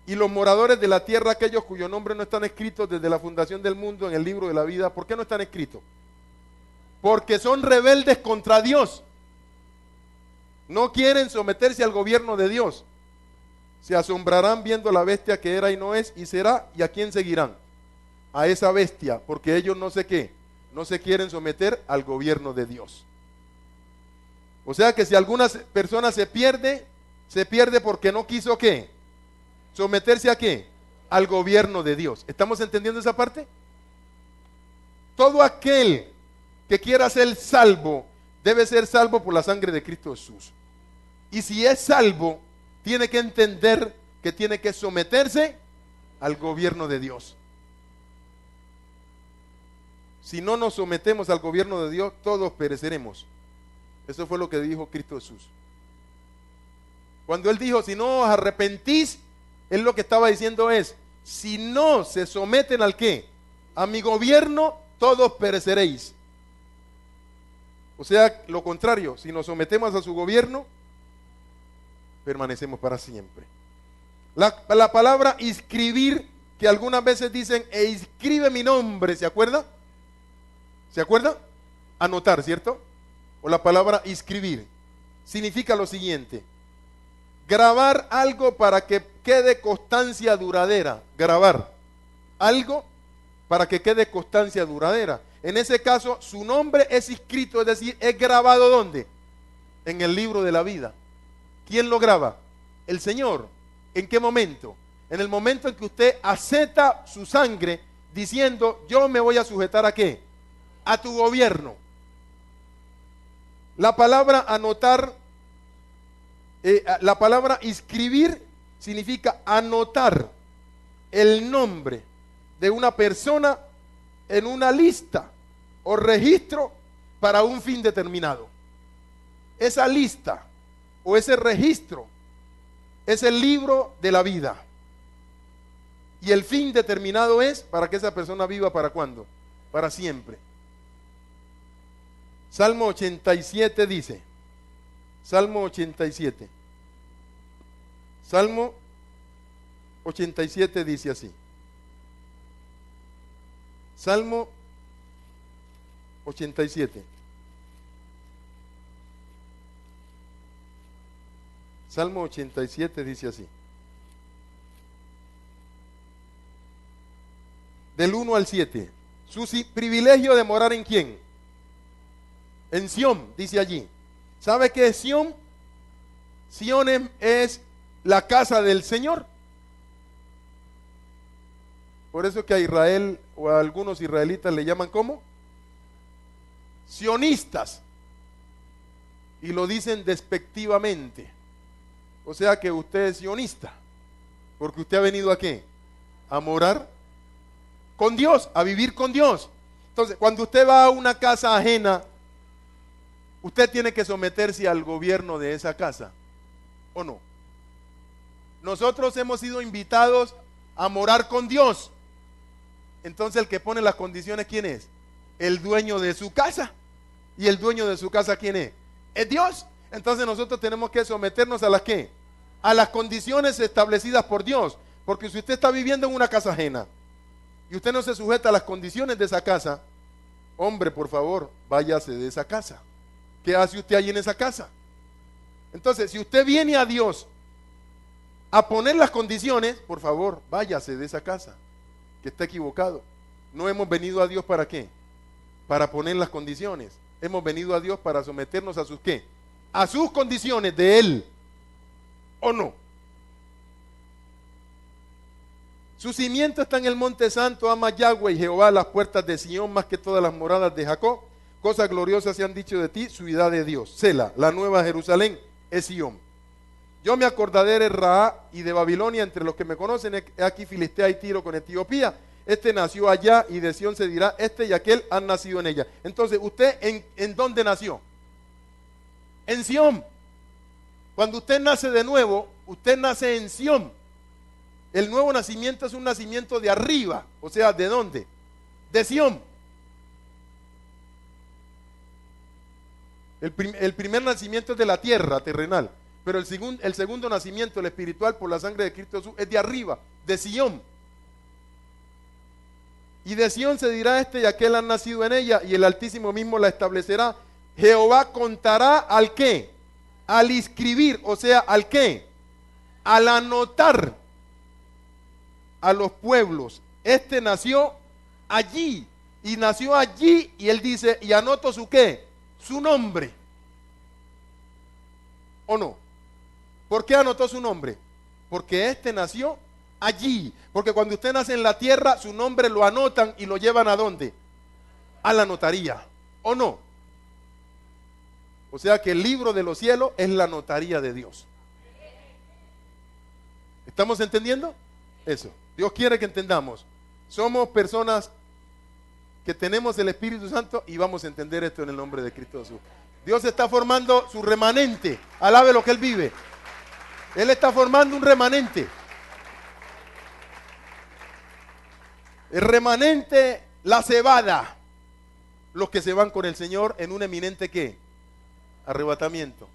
Y los moradores de la tierra, aquellos cuyos nombres no están escritos desde la fundación del mundo en el libro de la vida. ¿Por qué no están escritos? Porque son rebeldes contra Dios. No quieren someterse al gobierno de Dios. Se asombrarán viendo la bestia que era y no es y será. ¿Y a quién seguirán? A esa bestia, porque ellos no sé qué, no se quieren someter al gobierno de Dios. O sea que si alguna persona se pierde porque no quiso ¿qué? ¿Someterse a qué? Al gobierno de Dios. ¿Estamos entendiendo esa parte? Todo aquel que quiera ser salvo, debe ser salvo por la sangre de Cristo Jesús. Y si es salvo, tiene que entender que tiene que someterse al gobierno de Dios. Si no nos sometemos al gobierno de Dios, todos pereceremos. Eso fue lo que dijo Cristo Jesús. Cuando Él dijo, si no os arrepentís, Él lo que estaba diciendo es, si no se someten al ¿qué? A mi gobierno, todos pereceréis. O sea, lo contrario, si nos sometemos a su gobierno, permanecemos para siempre. La palabra inscribir, que algunas veces dicen, e inscribe mi nombre, ¿se acuerda? ¿Se acuerda? Anotar, ¿cierto? O la palabra inscribir significa lo siguiente: grabar algo para que quede constancia duradera. Grabar algo para que quede constancia duradera. En ese caso, su nombre es inscrito, es decir, es grabado ¿dónde? En el libro de la vida. ¿Quién lo graba? El Señor. ¿En qué momento? En el momento en que usted acepta su sangre diciendo, yo me voy a sujetar ¿a qué? A tu gobierno. La palabra anotar, la palabra inscribir significa anotar el nombre de una persona en una lista o registro para un fin determinado. Esa lista o ese registro es el libro de la vida. Y el fin determinado es para que esa persona viva ¿para cuándo? Para siempre. Salmo 87 dice, Salmo 87. Salmo 87 dice así. Salmo 87. Salmo 87 dice así. Del 1 al 7. Su privilegio de morar ¿en quién? En Sión, dice allí. ¿Sabe qué es Sión? Sión es la casa del Señor. Por eso que a Israel o a algunos israelitas le llaman ¿cómo? Sionistas. Y lo dicen despectivamente. O sea que usted es sionista. Porque usted ha venido ¿a qué? A morar con Dios, a vivir con Dios. Entonces, cuando usted va a una casa ajena, usted tiene que someterse al gobierno de esa casa, ¿o no? Nosotros hemos sido invitados a morar con Dios. Entonces el que pone las condiciones, ¿quién es? El dueño de su casa. ¿Y el dueño de su casa quién es? Es Dios. Entonces nosotros tenemos que someternos a las ¿qué? A las condiciones establecidas por Dios. Porque si usted está viviendo en una casa ajena y usted no se sujeta a las condiciones de esa casa, hombre, por favor, váyase de esa casa. ¿Qué hace usted allí en esa casa? Entonces, si usted viene a Dios a poner las condiciones, por favor, váyase de esa casa, que está equivocado. No hemos venido a Dios ¿para qué? Para poner las condiciones. Hemos venido a Dios para someternos a sus ¿qué? A sus condiciones de Él, ¿o no? Su cimiento está en el monte santo, ama Yahweh y Jehová las puertas de Sión más que todas las moradas de Jacob. Cosas gloriosas se han dicho de ti, ciudad de Dios. Sela, la nueva Jerusalén es Sión. Yo me acordaré de Ra y de Babilonia entre los que me conocen. He aquí Filistea y Tiro con Etiopía. Este nació allá y de Sión se dirá, este y aquel han nacido en ella. Entonces, ¿usted en dónde nació? En Sión. Cuando usted nace de nuevo, usted nace en Sión. El nuevo nacimiento es un nacimiento de arriba. O sea, ¿de dónde? De Sión. El primer nacimiento es de la tierra terrenal. Pero el segundo nacimiento, el espiritual, por la sangre de Cristo Jesús, es de arriba, de Sión. Y de Sión se dirá, este y aquel han nacido en ella, y el Altísimo mismo la establecerá. Jehová contará al qué, al inscribir, o sea, al qué, al anotar a los pueblos. Este nació allí, y nació allí, y él dice, y anoto su qué, su nombre. ¿O no? ¿Por qué anotó su nombre? Porque este nació allí. Porque cuando usted nace en la tierra, su nombre lo anotan y lo llevan ¿a dónde? A la notaría. ¿O no? O sea que el libro de los cielos es la notaría de Dios. ¿Estamos entendiendo? Eso. Dios quiere que entendamos. Somos personas que tenemos el Espíritu Santo y vamos a entender esto en el nombre de Cristo Jesús. Dios está formando su remanente. Alabe lo que Él vive. Él está formando un remanente. El remanente, la cebada. Los que se van con el Señor en un eminente ¿qué? Arrebatamiento.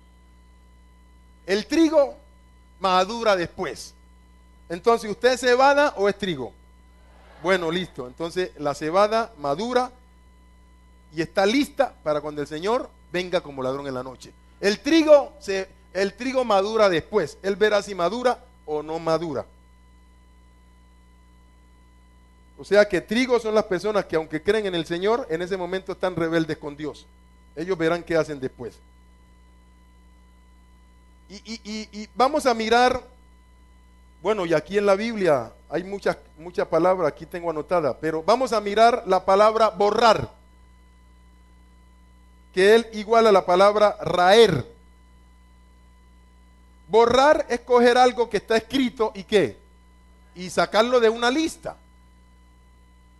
El trigo madura después. Entonces, ¿usted es cebada o es trigo? Bueno, listo. Entonces, la cebada madura y está lista para cuando el Señor venga como ladrón en la noche. El trigo madura después. Él verá si madura o no madura. O sea que trigo son las personas que aunque creen en el Señor, en ese momento están rebeldes con Dios. Ellos verán qué hacen después. Y vamos a mirar, bueno, y aquí en la Biblia hay muchas palabras, aquí tengo anotada, pero vamos a mirar la palabra borrar, que es igual a la palabra raer. Borrar es coger algo que está escrito y ¿qué? Y sacarlo de una lista.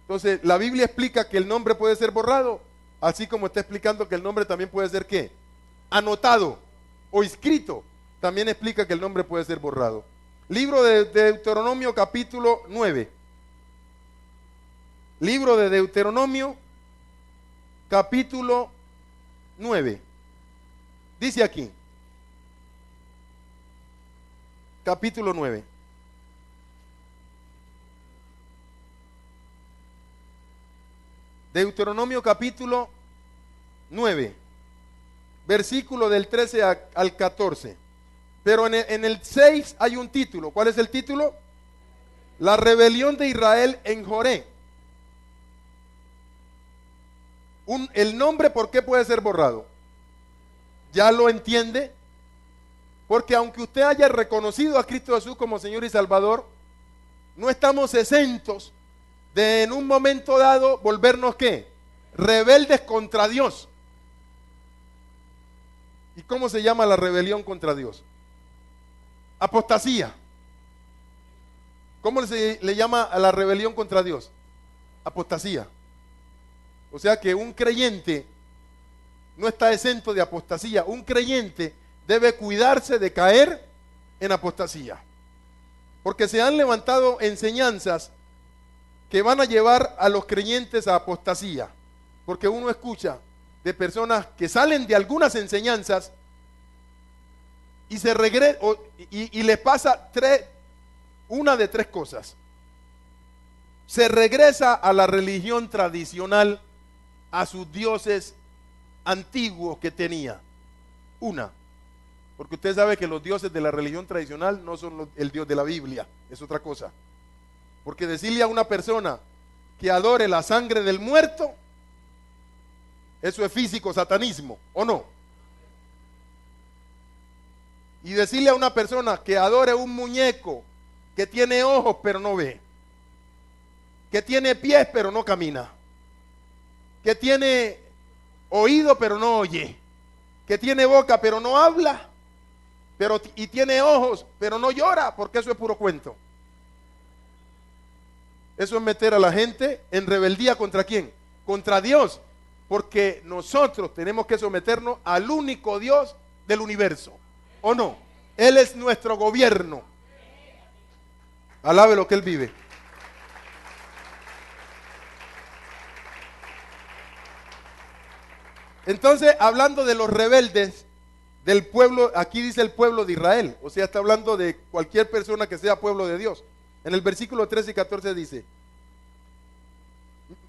Entonces, la Biblia explica que el nombre puede ser borrado, así como está explicando que el nombre también puede ser ¿qué? Anotado o escrito. También explica que el nombre puede ser borrado. Libro de Deuteronomio capítulo 9. Libro de Deuteronomio capítulo 9. Dice aquí. Capítulo 9. Deuteronomio capítulo 9. Versículo del 13 al 14. Pero en el 6 hay un título. ¿Cuál es el título? La rebelión de Israel en Joré. El nombre, ¿por qué puede ser borrado? ¿Ya lo entiende? Porque aunque usted haya reconocido a Cristo Jesús como Señor y Salvador, no estamos exentos de en un momento dado volvernos ¿qué? Rebeldes contra Dios. ¿Y cómo se llama la rebelión contra Dios? Apostasía. ¿Cómo se le llama a la rebelión contra Dios? Apostasía. O sea que un creyente no está exento de apostasía. Un creyente debe cuidarse de caer en apostasía. Porque se han levantado enseñanzas que van a llevar a los creyentes a apostasía. Porque uno escucha de personas que salen de algunas enseñanzas y se regresa y le pasa una de tres cosas. Se regresa a la religión tradicional, a sus dioses antiguos que tenía. Una, porque usted sabe que los dioses de la religión tradicional no son el Dios de la Biblia, es otra cosa. Porque decirle a una persona que adore la sangre del muerto, eso es físico satanismo, ¿o no? Y decirle a una persona que adore un muñeco que tiene ojos pero no ve, que tiene pies pero no camina, que tiene oído pero no oye, que tiene boca pero no habla, y tiene ojos, pero no llora, porque eso es puro cuento. Eso es meter a la gente en rebeldía. ¿Contra quién? Contra Dios, porque nosotros tenemos que someternos al único Dios del universo, ¿o no? Él es nuestro gobierno. Alabe lo que Él vive. Entonces, hablando de los rebeldes del pueblo, aquí dice el pueblo de Israel, o sea, está hablando de cualquier persona que sea pueblo de Dios. En el versículo 13 y 14 dice,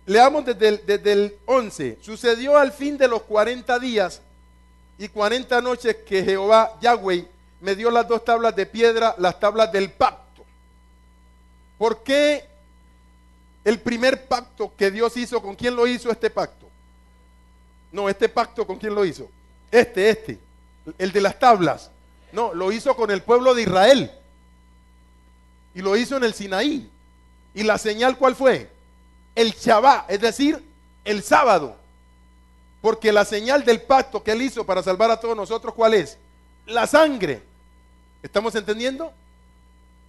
leamos desde el 11, sucedió al fin de los 40 días y 40 noches que Jehová, Yahweh, me dio las 2 tablas de piedra, las tablas del pacto. ¿Por qué el primer pacto que Dios hizo, con quién lo hizo este pacto? No, este pacto, ¿con quién lo hizo? El de las tablas. No, lo hizo con el pueblo de Israel. Y lo hizo en el Sinaí. ¿Y la señal cuál fue? El Shabbat, es decir, el sábado. Porque la señal del pacto que Él hizo para salvar a todos nosotros, ¿cuál es? La sangre. ¿Estamos entendiendo?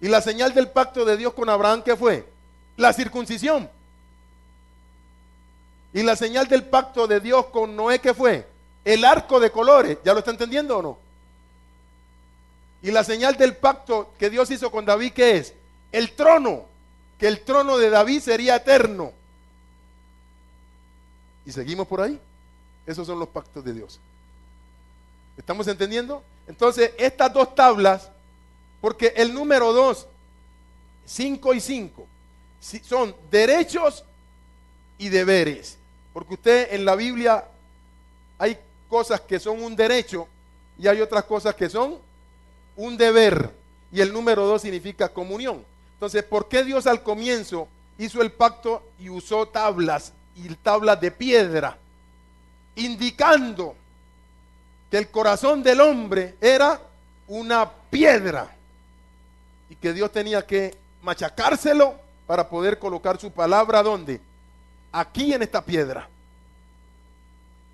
Y la señal del pacto de Dios con Abraham, ¿qué fue? La circuncisión. Y la señal del pacto de Dios con Noé, ¿qué fue? El arco de colores. ¿Ya lo está entendiendo o no? Y la señal del pacto que Dios hizo con David, ¿qué es? El trono. Que el trono de David sería eterno. Y seguimos por ahí. Esos son los pactos de Dios. ¿Estamos entendiendo? Entonces, estas 2 tablas, porque el número 2, 5 y 5, son derechos y deberes. Porque usted en la Biblia hay cosas que son un derecho y hay otras cosas que son un deber. Y el número 2 significa comunión. Entonces, ¿por qué Dios al comienzo hizo el pacto y usó tablas y tablas de piedra? Indicando que el corazón del hombre era una piedra y que Dios tenía que machacárselo para poder colocar su palabra, ¿dónde? Aquí en esta piedra,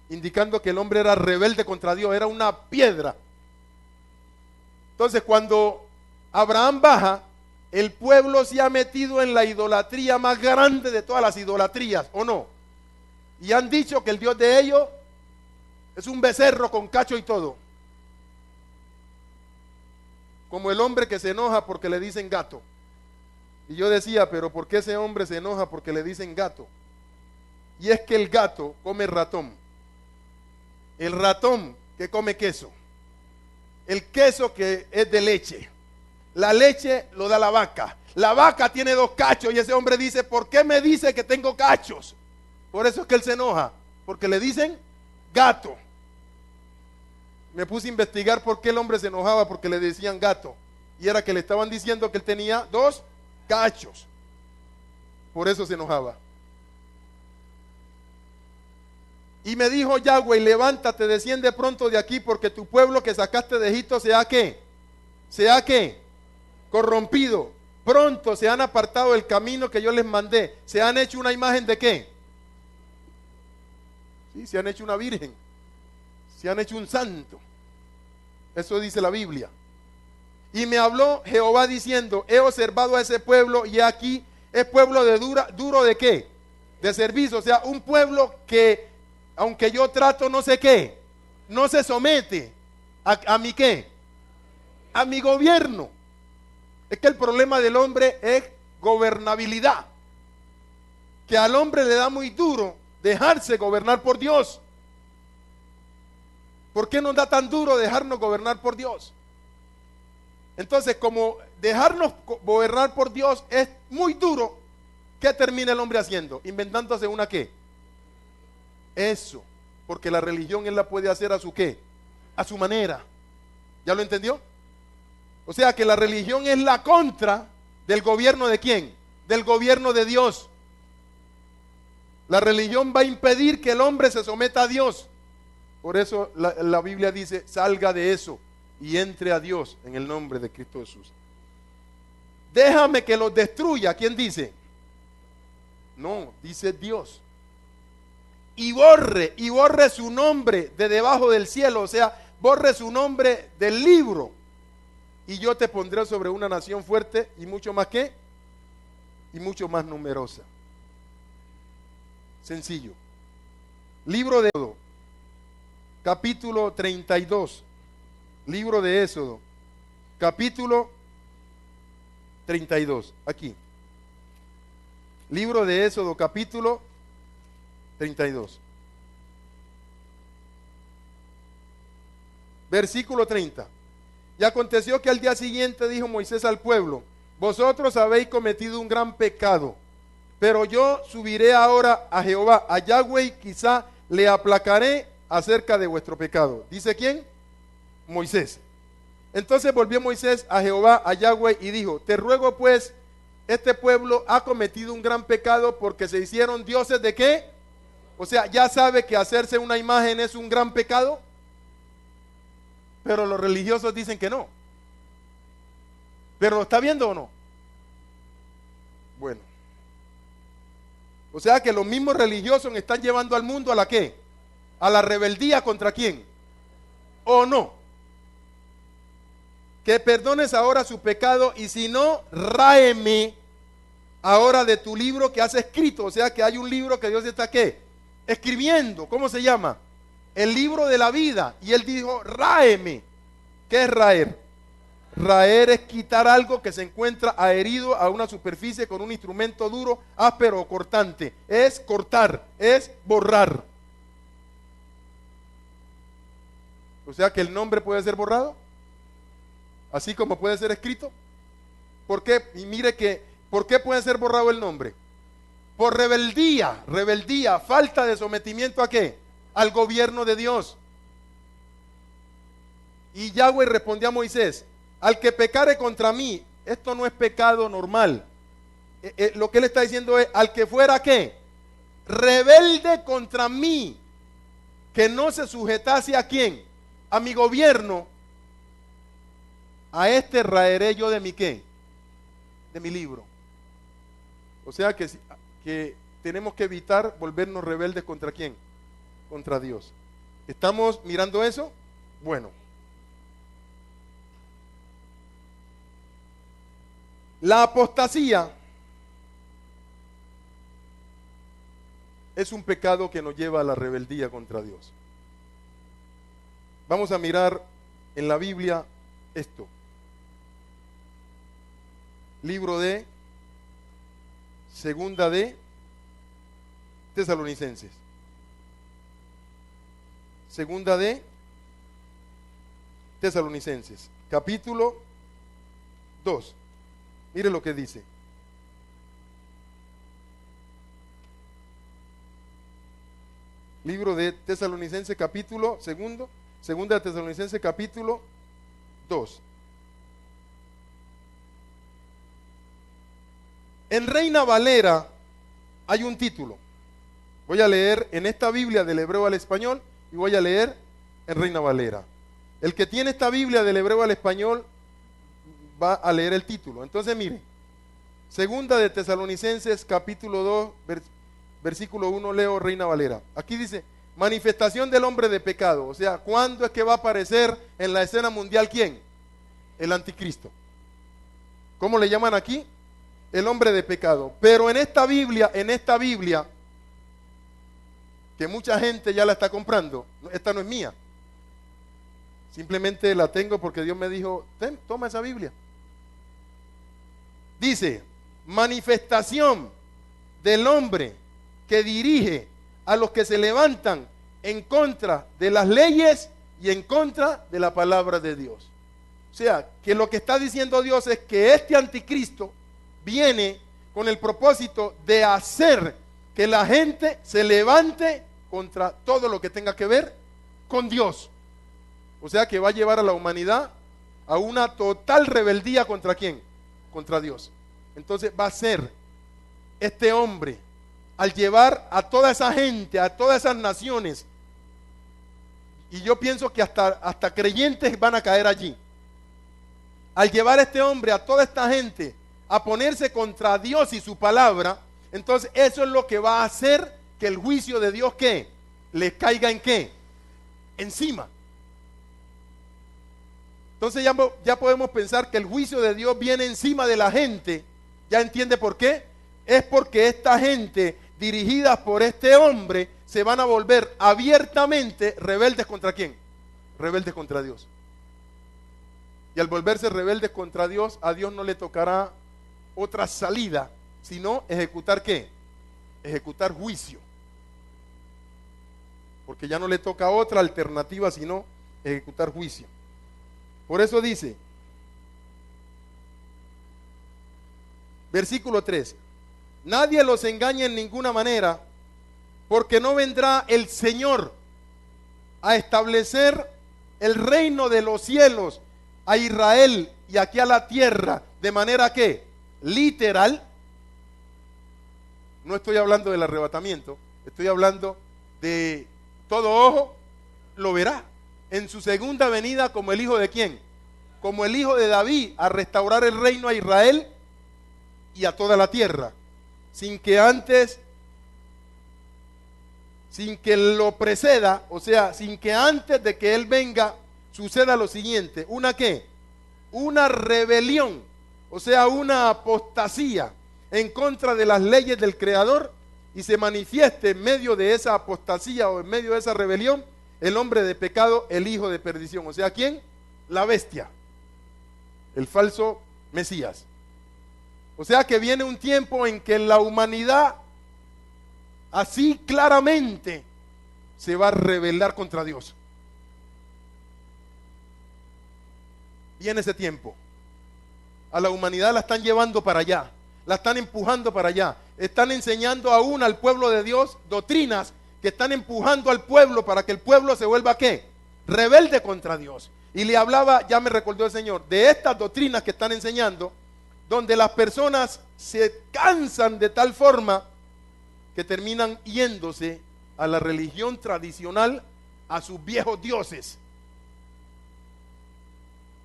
indicando que el hombre era rebelde contra Dios, era una piedra. Entonces, cuando Abraham baja, el pueblo se ha metido en la idolatría más grande de todas las idolatrías, ¿o no? Y han dicho que el Dios de ellos es un becerro con cacho y todo, como el hombre que se enoja porque le dicen gato. Y yo decía, pero ¿por qué ese hombre se enoja porque le dicen gato? Y es que el gato come ratón. El ratón que come queso. El queso que es de leche. La leche lo da la vaca. La vaca tiene 2 cachos y ese hombre dice, ¿por qué me dice que tengo cachos? Por eso es que él se enoja, porque le dicen gato. Me puse a investigar por qué el hombre se enojaba porque le decían gato. Y era que le estaban diciendo que él tenía 2 cachos. Por eso se enojaba. Y me dijo Yahweh, levántate, desciende pronto de aquí, porque tu pueblo que sacaste de Egipto sea ¿qué? Sea ¿qué? Corrompido. Pronto se han apartado del camino que yo les mandé. Se han hecho una imagen de ¿qué? Sí, se han hecho una virgen. Se han hecho un santo. Eso dice la Biblia. Y me habló Jehová diciendo, he observado a ese pueblo y aquí es pueblo de duro ¿de qué? De servicio. O sea, un pueblo que aunque yo trato no sé qué, no se somete a mi qué, a mi gobierno. Es que el problema del hombre es gobernabilidad, que al hombre le da muy duro dejarse gobernar por Dios. ¿Por qué nos da tan duro dejarnos gobernar por Dios? Entonces, como dejarnos gobernar por Dios es muy duro, ¿qué termina el hombre haciendo? Inventándose una ¿qué? Eso, porque la religión él la puede hacer a su ¿qué? A su manera. ¿Ya lo entendió? O sea que la religión es la contra del gobierno de ¿quién? Del gobierno de Dios. La religión va a impedir que el hombre se someta a Dios. Por eso la Biblia dice, salga de eso y entre a Dios en el nombre de Cristo Jesús. Déjame que los destruya. ¿Quién dice? No, dice Dios. Y borre su nombre de debajo del cielo, o sea, borre su nombre del libro y yo te pondré sobre una nación fuerte y mucho más que, y mucho más numerosa. Sencillo. Libro de Éxodo, capítulo 32. Libro de Éxodo, capítulo 32. Aquí. Libro de Éxodo, capítulo 32. Versículo 30. Y aconteció que al día siguiente dijo Moisés al pueblo: vosotros habéis cometido un gran pecado, pero yo subiré ahora a Jehová, a Yahweh, y quizá le aplacaré acerca de vuestro pecado. ¿Dice quién? Moisés. Entonces volvió Moisés a Jehová, a Yahweh, y dijo: te ruego pues, este pueblo ha cometido un gran pecado porque se hicieron dioses ¿de qué? O sea, ya sabe que hacerse una imagen es un gran pecado, pero los religiosos dicen que no. ¿Pero lo está viendo o no? Bueno. O sea que los mismos religiosos están llevando al mundo a la ¿qué? A la rebeldía contra quién. ¿O no? Que perdones ahora su pecado, y si no, ráeme ahora de tu libro que has escrito. O sea que hay un libro que Dios está ¿qué? Escribiendo. ¿Cómo se llama? El libro de la vida. Y él dijo: ráeme. ¿Qué es raer? Raer es quitar algo que se encuentra adherido a una superficie con un instrumento duro, áspero o cortante. Es cortar, es borrar. O sea que el nombre puede ser borrado, así como puede ser escrito. ¿Por qué? Y mire que, ¿por qué puede ser borrado el nombre? Por rebeldía, falta de sometimiento ¿a qué? Al gobierno de Dios. Y Yahweh respondió a Moisés: al que pecare contra mí, esto no es pecado normal. Lo que él está diciendo es: al que fuera ¿qué? Rebelde contra mí, que no se sujetase ¿a quién? A mi gobierno, a este raeré yo de mi ¿qué? De mi libro. O sea que tenemos que evitar volvernos rebeldes ¿contra quién? Contra Dios. ¿Estamos mirando eso? Bueno. La apostasía es un pecado que nos lleva a la rebeldía contra Dios. Vamos a mirar en la Biblia esto. Libro de Segunda de Tesalonicenses. Segunda de Tesalonicenses, capítulo 2. Mire lo que dice. Libro de Tesalonicenses, capítulo segundo. Segunda de Tesalonicenses, capítulo 2. En Reina Valera hay un título. Voy a leer en esta Biblia del hebreo al español y voy a leer en Reina Valera. El que tiene esta Biblia del hebreo al español va a leer el título. Entonces mire, Segunda de Tesalonicenses, capítulo 2, versículo 1, leo Reina Valera. Aquí dice: manifestación del hombre de pecado. O sea, ¿cuándo es que va a aparecer en la escena mundial quién? El anticristo. ¿Cómo le llaman aquí? El hombre de pecado. Pero en esta Biblia, que mucha gente ya la está comprando, esta no es mía. Simplemente la tengo porque Dios me dijo: toma esa Biblia. Dice: manifestación del hombre que dirige a los que se levantan en contra de las leyes y en contra de la palabra de Dios. O sea, que lo que está diciendo Dios es que este anticristo viene con el propósito de hacer que la gente se levante contra todo lo que tenga que ver con Dios. O sea, que va a llevar a la humanidad a una total rebeldía ¿contra quién? Contra Dios. Entonces va a ser este hombre, al llevar a toda esa gente, a todas esas naciones, y yo pienso que hasta creyentes van a caer allí, al llevar a este hombre, a toda esta gente, a ponerse contra Dios y su palabra, entonces eso es lo que va a hacer que el juicio de Dios ¿qué? Les caiga ¿en qué? Encima. Entonces ya podemos pensar que el juicio de Dios viene encima de la gente. ¿Ya entiende por qué? Es porque esta gente, dirigida por este hombre, se van a volver abiertamente rebeldes ¿contra quién? Rebeldes contra Dios. Y al volverse rebeldes contra Dios, a Dios no le tocará otra salida, sino ejecutar ¿qué? Ejecutar juicio. Porque ya no le toca otra alternativa, sino ejecutar juicio. Por eso dice, versículo 3, nadie los engañe en ninguna manera, porque no vendrá el Señor a establecer el reino de los cielos a Israel y aquí a la tierra, de manera que, literal, no estoy hablando del arrebatamiento, estoy hablando de todo ojo lo verá en su segunda venida como el hijo de ¿quién? Como el hijo de David, a restaurar el reino a Israel y a toda la tierra, sin que lo preceda, o sea, sin que antes de que él venga suceda lo siguiente, ¿una qué? Una rebelión, o sea, una apostasía en contra de las leyes del Creador, y se manifieste en medio de esa apostasía o en medio de esa rebelión el hombre de pecado, el hijo de perdición. O sea, ¿quién? La bestia, el falso Mesías. O sea que viene un tiempo en que la humanidad así claramente se va a rebelar contra Dios. Viene ese tiempo. A la humanidad la están llevando para allá, la están empujando para allá. Están enseñando aún al pueblo de Dios doctrinas que están empujando al pueblo para que el pueblo se vuelva ¿qué? Rebelde contra Dios. Y le hablaba, ya me recordó el Señor, de estas doctrinas que están enseñando, donde las personas se cansan de tal forma que terminan yéndose a la religión tradicional, a sus viejos dioses,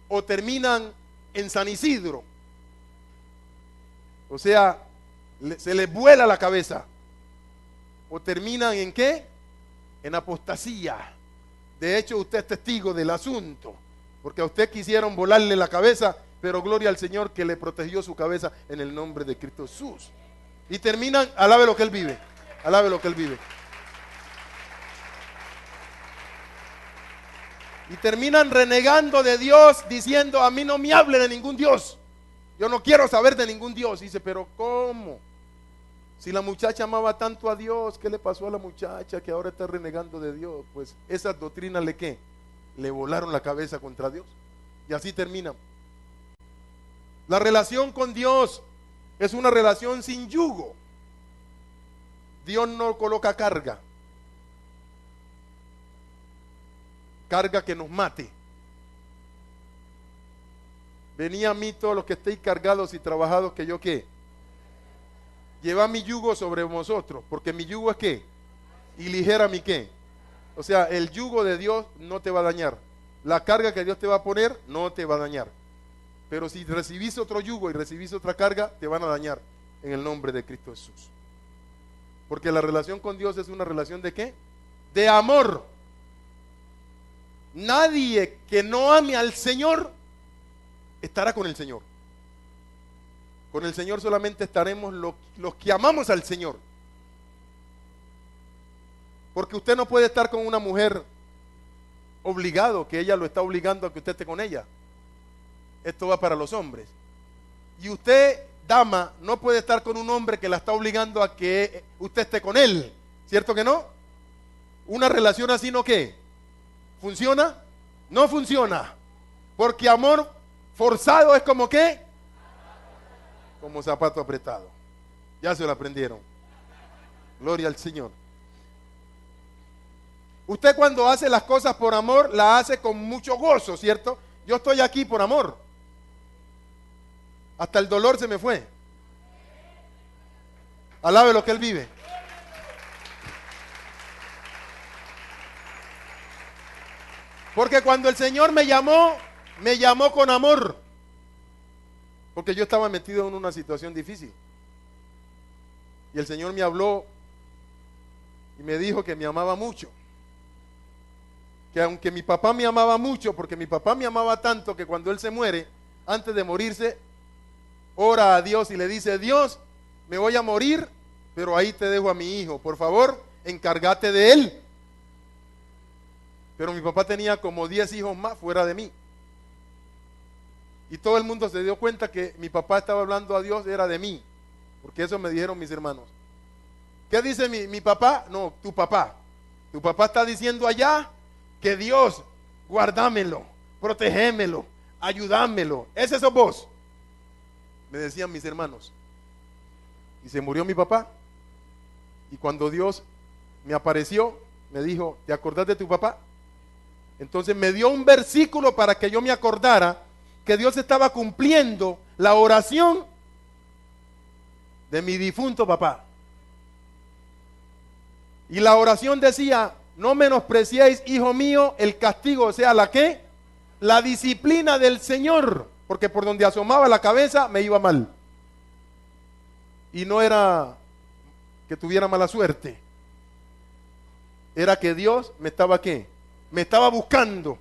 o terminan en San Isidro, o sea, se les vuela la cabeza, o terminan en ¿qué? En apostasía. De hecho, usted es testigo del asunto, porque a usted quisieron volarle la cabeza, pero gloria al Señor que le protegió su cabeza en el nombre de Cristo Jesús. Y terminan, alabe lo que Él vive, alabe lo que Él vive. Y terminan renegando de Dios, diciendo, a mí no me hable de ningún Dios. Yo no quiero saber de ningún Dios. Y dice, pero ¿cómo? Si la muchacha amaba tanto a Dios, ¿qué le pasó a la muchacha que ahora está renegando de Dios? Pues esas doctrinas le ¿qué? Le volaron la cabeza contra Dios. Y así terminan. La relación con Dios es una relación sin yugo. Dios no coloca carga que nos mate. Venía a mí todos los que estéis cargados y trabajados, que yo ¿qué? Lleva mi yugo sobre vosotros, porque mi yugo es ¿qué? Y ligera mi ¿qué? O sea, el yugo de Dios no te va a dañar. La carga que Dios te va a poner no te va a dañar. Pero si recibís otro yugo y recibís otra carga, te van a dañar en el nombre de Cristo Jesús. Porque la relación con Dios es una relación ¿de qué? De amor. Nadie que no ame al Señor estará con el Señor. Con el Señor solamente estaremos los que amamos al Señor. Porque usted no puede estar con una mujer obligado, que ella lo está obligando a que usted esté con ella. Esto va para los hombres. Y usted, dama, no puede estar con un hombre que la está obligando a que usted esté con él. ¿Cierto que no? Una relación así ¿no qué? ¿Funciona? No funciona. Porque amor forzado es como ¿qué? Como zapato apretado. Ya se lo aprendieron. Gloria al Señor. Usted cuando hace las cosas por amor, la hace con mucho gozo, ¿cierto? Yo estoy aquí por amor. Hasta el dolor se me fue. Alabe lo que Él vive. Porque cuando el Señor me llamó con amor. Porque yo estaba metido en una situación difícil. Y el Señor me habló y me dijo que me amaba mucho. que aunque mi papá me amaba mucho, porque mi papá me amaba tanto que cuando él se muere, antes de morirse, ora a Dios y le dice: Dios, me voy a morir, pero ahí te dejo a mi hijo, por favor, encárgate de él. Pero mi papá tenía como 10 hijos más fuera de mí. Y todo el mundo se dio cuenta que mi papá estaba hablando a Dios, era de mí, porque eso me dijeron mis hermanos. ¿Qué dice mi papá? No, tu papá. Tu papá está diciendo allá que Dios, guardámelo, protégémelo, ayudámelo. ¿Ese sos vos? Me decían mis hermanos. Y se murió mi papá. Y cuando Dios me apareció, me dijo: ¿te acordás de tu papá? Entonces me dio un versículo para que yo me acordara que Dios estaba cumpliendo la oración de mi difunto papá. Y la oración decía: no menospreciéis, hijo mío, el castigo, o sea, ¿la qué? La disciplina del Señor, porque por donde asomaba la cabeza me iba mal. Y no era que tuviera mala suerte, era que Dios me estaba ¿qué? Me estaba buscando.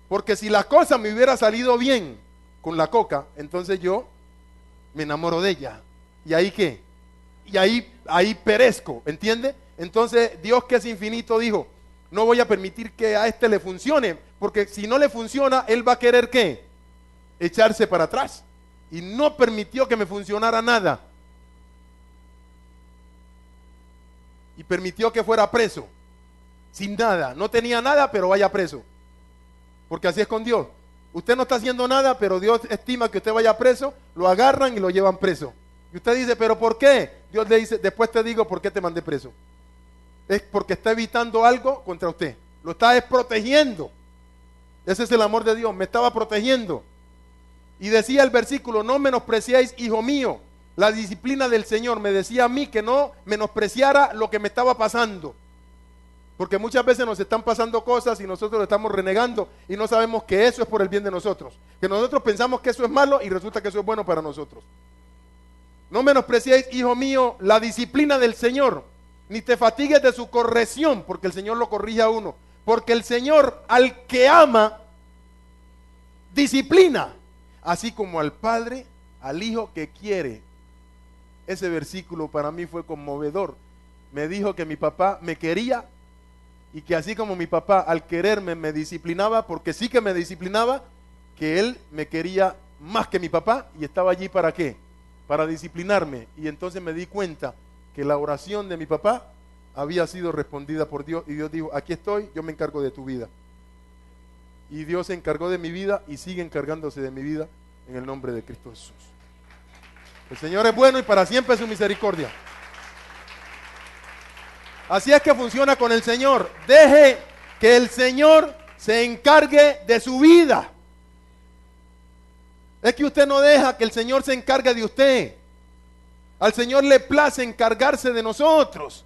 Porque si la cosa me hubiera salido bien con la coca, entonces yo me enamoro de ella. ¿Y ahí qué? Y ahí perezco, ¿entiende? Entonces Dios, que es infinito, dijo: no voy a permitir que a este le funcione, porque si no le funciona, él va a querer ¿qué? Echarse para atrás. Y no permitió que me funcionara nada. Y permitió que fuera preso, sin nada. No tenía nada, pero vaya preso. Porque así es con Dios. Usted no está haciendo nada, pero Dios estima que usted vaya preso, lo agarran y lo llevan preso. Y usted dice: ¿pero por qué? Dios le dice: después te digo por qué te mandé preso. Es porque está evitando algo contra usted. Lo está protegiendo. Ese es el amor de Dios. Me estaba protegiendo. Y decía el versículo: no menospreciéis, hijo mío, la disciplina del Señor. Me decía a mí que no menospreciara lo que me estaba pasando. Porque muchas veces nos están pasando cosas y nosotros lo estamos renegando y no sabemos que eso es por el bien de nosotros. Que nosotros pensamos que eso es malo y resulta que eso es bueno para nosotros. No menospreciéis, hijo mío, la disciplina del Señor, ni te fatigues de su corrección, porque el Señor lo corrige a uno. Porque el Señor al que ama, disciplina, así como al Padre, al Hijo que quiere. Ese versículo para mí fue conmovedor. Me dijo que mi papá me quería y que así como mi papá al quererme me disciplinaba, porque sí que me disciplinaba, que él me quería más que mi papá y estaba allí ¿para qué? Para disciplinarme. Y entonces me di cuenta que la oración de mi papá había sido respondida por Dios y Dios dijo: aquí estoy, yo me encargo de tu vida. Y Dios se encargó de mi vida y sigue encargándose de mi vida en el nombre de Cristo Jesús. El Señor es bueno y para siempre es su misericordia. Así es que funciona con el Señor. Deje que el Señor se encargue de su vida. Es que usted no deja que el Señor se encargue de usted. Al Señor le place encargarse de nosotros.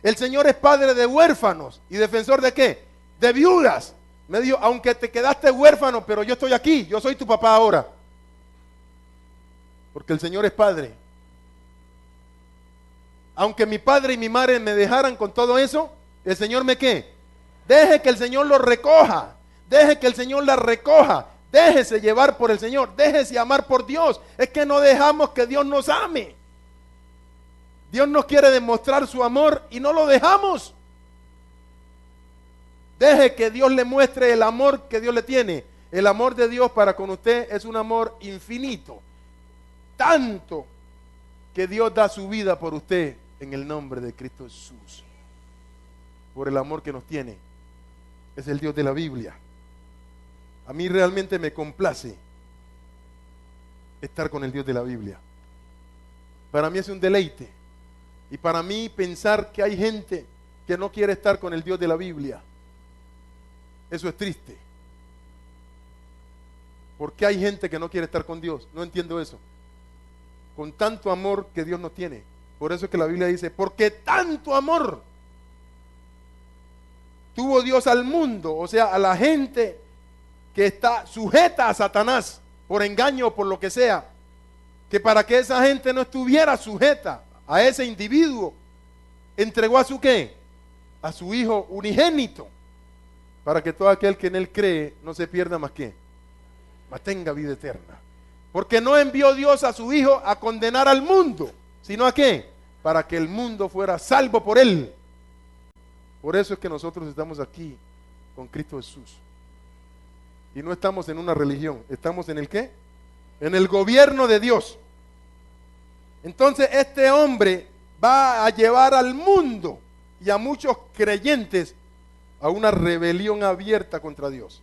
El Señor es padre de huérfanos y defensor de ¿qué? De viudas. Me dijo: aunque te quedaste huérfano, pero yo estoy aquí, yo soy tu papá ahora. Porque el Señor es padre. Aunque mi padre y mi madre me dejaran con todo eso, el Señor me ¿qué? Deje que el Señor lo recoja. Deje que el Señor la recoja. Déjese llevar por el Señor. Déjese amar por Dios. Es que no dejamos que Dios nos ame. Dios nos quiere demostrar su amor y no lo dejamos. Deje que Dios le muestre el amor que Dios le tiene. El amor de Dios para con usted es un amor infinito. Tanto que Dios da su vida por usted en el nombre de Cristo Jesús. Por el amor que nos tiene. Es el Dios de la Biblia. A mí realmente me complace estar con el Dios de la Biblia. Para mí es un deleite. Y para mí pensar que hay gente que no quiere estar con el Dios de la Biblia, eso es triste. ¿Por qué hay gente que no quiere estar con Dios? No entiendo eso. Con tanto amor que Dios nos tiene. Por eso es que la Biblia dice: porque tanto amor tuvo Dios al mundo, o sea, a la gente que está sujeta a Satanás por engaño o por lo que sea, que para que esa gente no estuviera sujeta a ese individuo, entregó a su ¿qué? a su Hijo unigénito, para que todo aquel que en Él cree no se pierda más que, mas tenga vida eterna. Porque no envió Dios a su Hijo a condenar al mundo, sino a qué, para que el mundo fuera salvo por Él. Por eso es que nosotros estamos aquí con Cristo Jesús. Y no estamos en una religión, estamos en el ¿qué? En el gobierno de Dios. Entonces este hombre va a llevar al mundo y a muchos creyentes a una rebelión abierta contra Dios.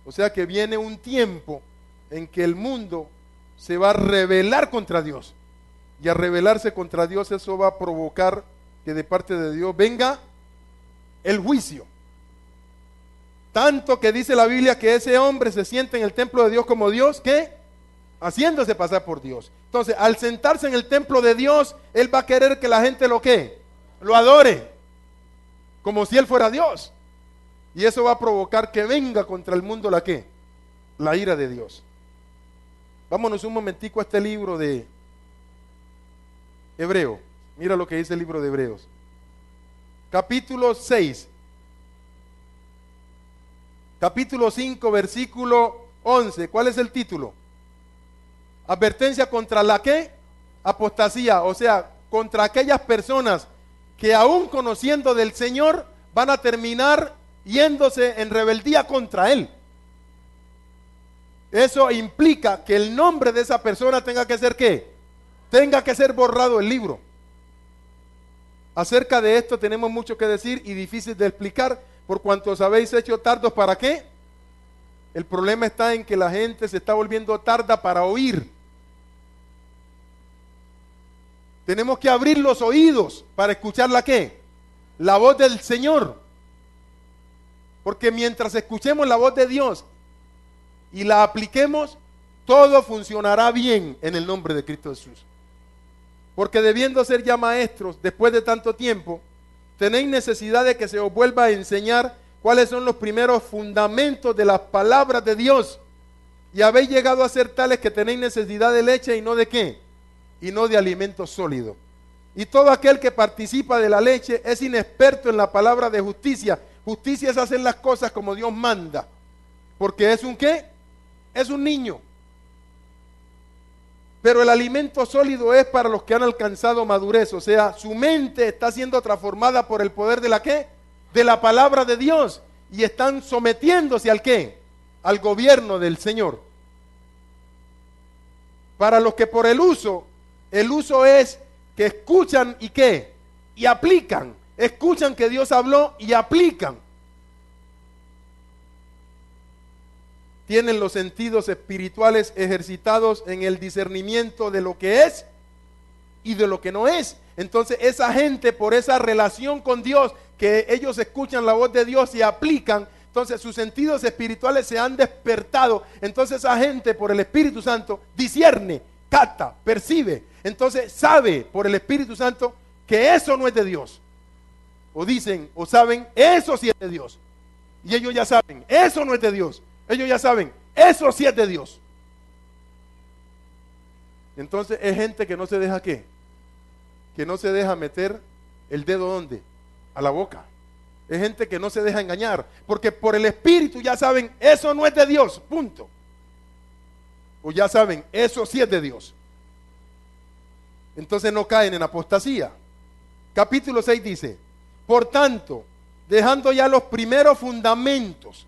O sea que viene un tiempo en que el mundo se va a rebelar contra Dios. Y a rebelarse contra Dios, eso va a provocar que de parte de Dios venga el juicio. Tanto que dice la Biblia que ese hombre se siente en el templo de Dios como Dios, ¿qué? Haciéndose pasar por Dios. Entonces, al sentarse en el templo de Dios, él va a querer que la gente lo ¿qué? Lo adore, como si él fuera Dios. Y eso va a provocar que venga contra el mundo la ¿qué? La ira de Dios. Vámonos un momentico a este libro de Hebreo. Mira lo que dice el libro de Hebreos. Capítulo 6. Capítulo 5, versículo 11. ¿Cuál es el título? Advertencia contra la ¿qué? Apostasía. O sea, contra aquellas personas que aún conociendo del Señor van a terminar yéndose en rebeldía contra Él. Eso implica que el nombre de esa persona tenga que ser ¿qué? Tenga que ser borrado del libro. Acerca de esto tenemos mucho que decir y difícil de explicar, por cuanto os habéis hecho tardos ¿para qué? El problema está en que la gente se está volviendo tarda para oír. Tenemos que abrir los oídos para escuchar la ¿qué? La voz del Señor. Porque mientras escuchemos la voz de Dios y la apliquemos, todo funcionará bien en el nombre de Cristo Jesús. Porque debiendo ser ya maestros después de tanto tiempo, tenéis necesidad de que se os vuelva a enseñar cuáles son los primeros fundamentos de las palabras de Dios. Y habéis llegado a ser tales que tenéis necesidad de leche y no de ¿qué? Y no de alimento sólido. Y todo aquel que participa de la leche es inexperto en la palabra de justicia. Justicia es hacer las cosas como Dios manda. Porque es un ¿qué? Es un niño. Pero el alimento sólido es para los que han alcanzado madurez, o sea, su mente está siendo transformada por el poder de la ¿qué? De la palabra de Dios, y están sometiéndose al ¿qué? Al gobierno del Señor. Para los que por el uso es que escuchan y ¿qué? Y aplican, escuchan que Dios habló y aplican. Tienen los sentidos espirituales ejercitados en el discernimiento de lo que es y de lo que no es. Entonces esa gente, por esa relación con Dios, que ellos escuchan la voz de Dios y aplican, entonces sus sentidos espirituales se han despertado. Entonces esa gente por el Espíritu Santo discierne, capta, percibe. Entonces sabe por el Espíritu Santo que eso no es de Dios. O dicen o saben, eso sí es de Dios. Y ellos ya saben, eso no es de Dios. Ellos ya saben, eso sí es de Dios. Entonces es gente que no se deja ¿qué? Que no se deja meter el dedo ¿dónde? A la boca. Es gente que no se deja engañar, porque por el Espíritu ya saben, eso no es de Dios, punto. O ya saben, eso sí es de Dios. Entonces no caen en apostasía. Capítulo 6 dice, por tanto, dejando ya los primeros fundamentos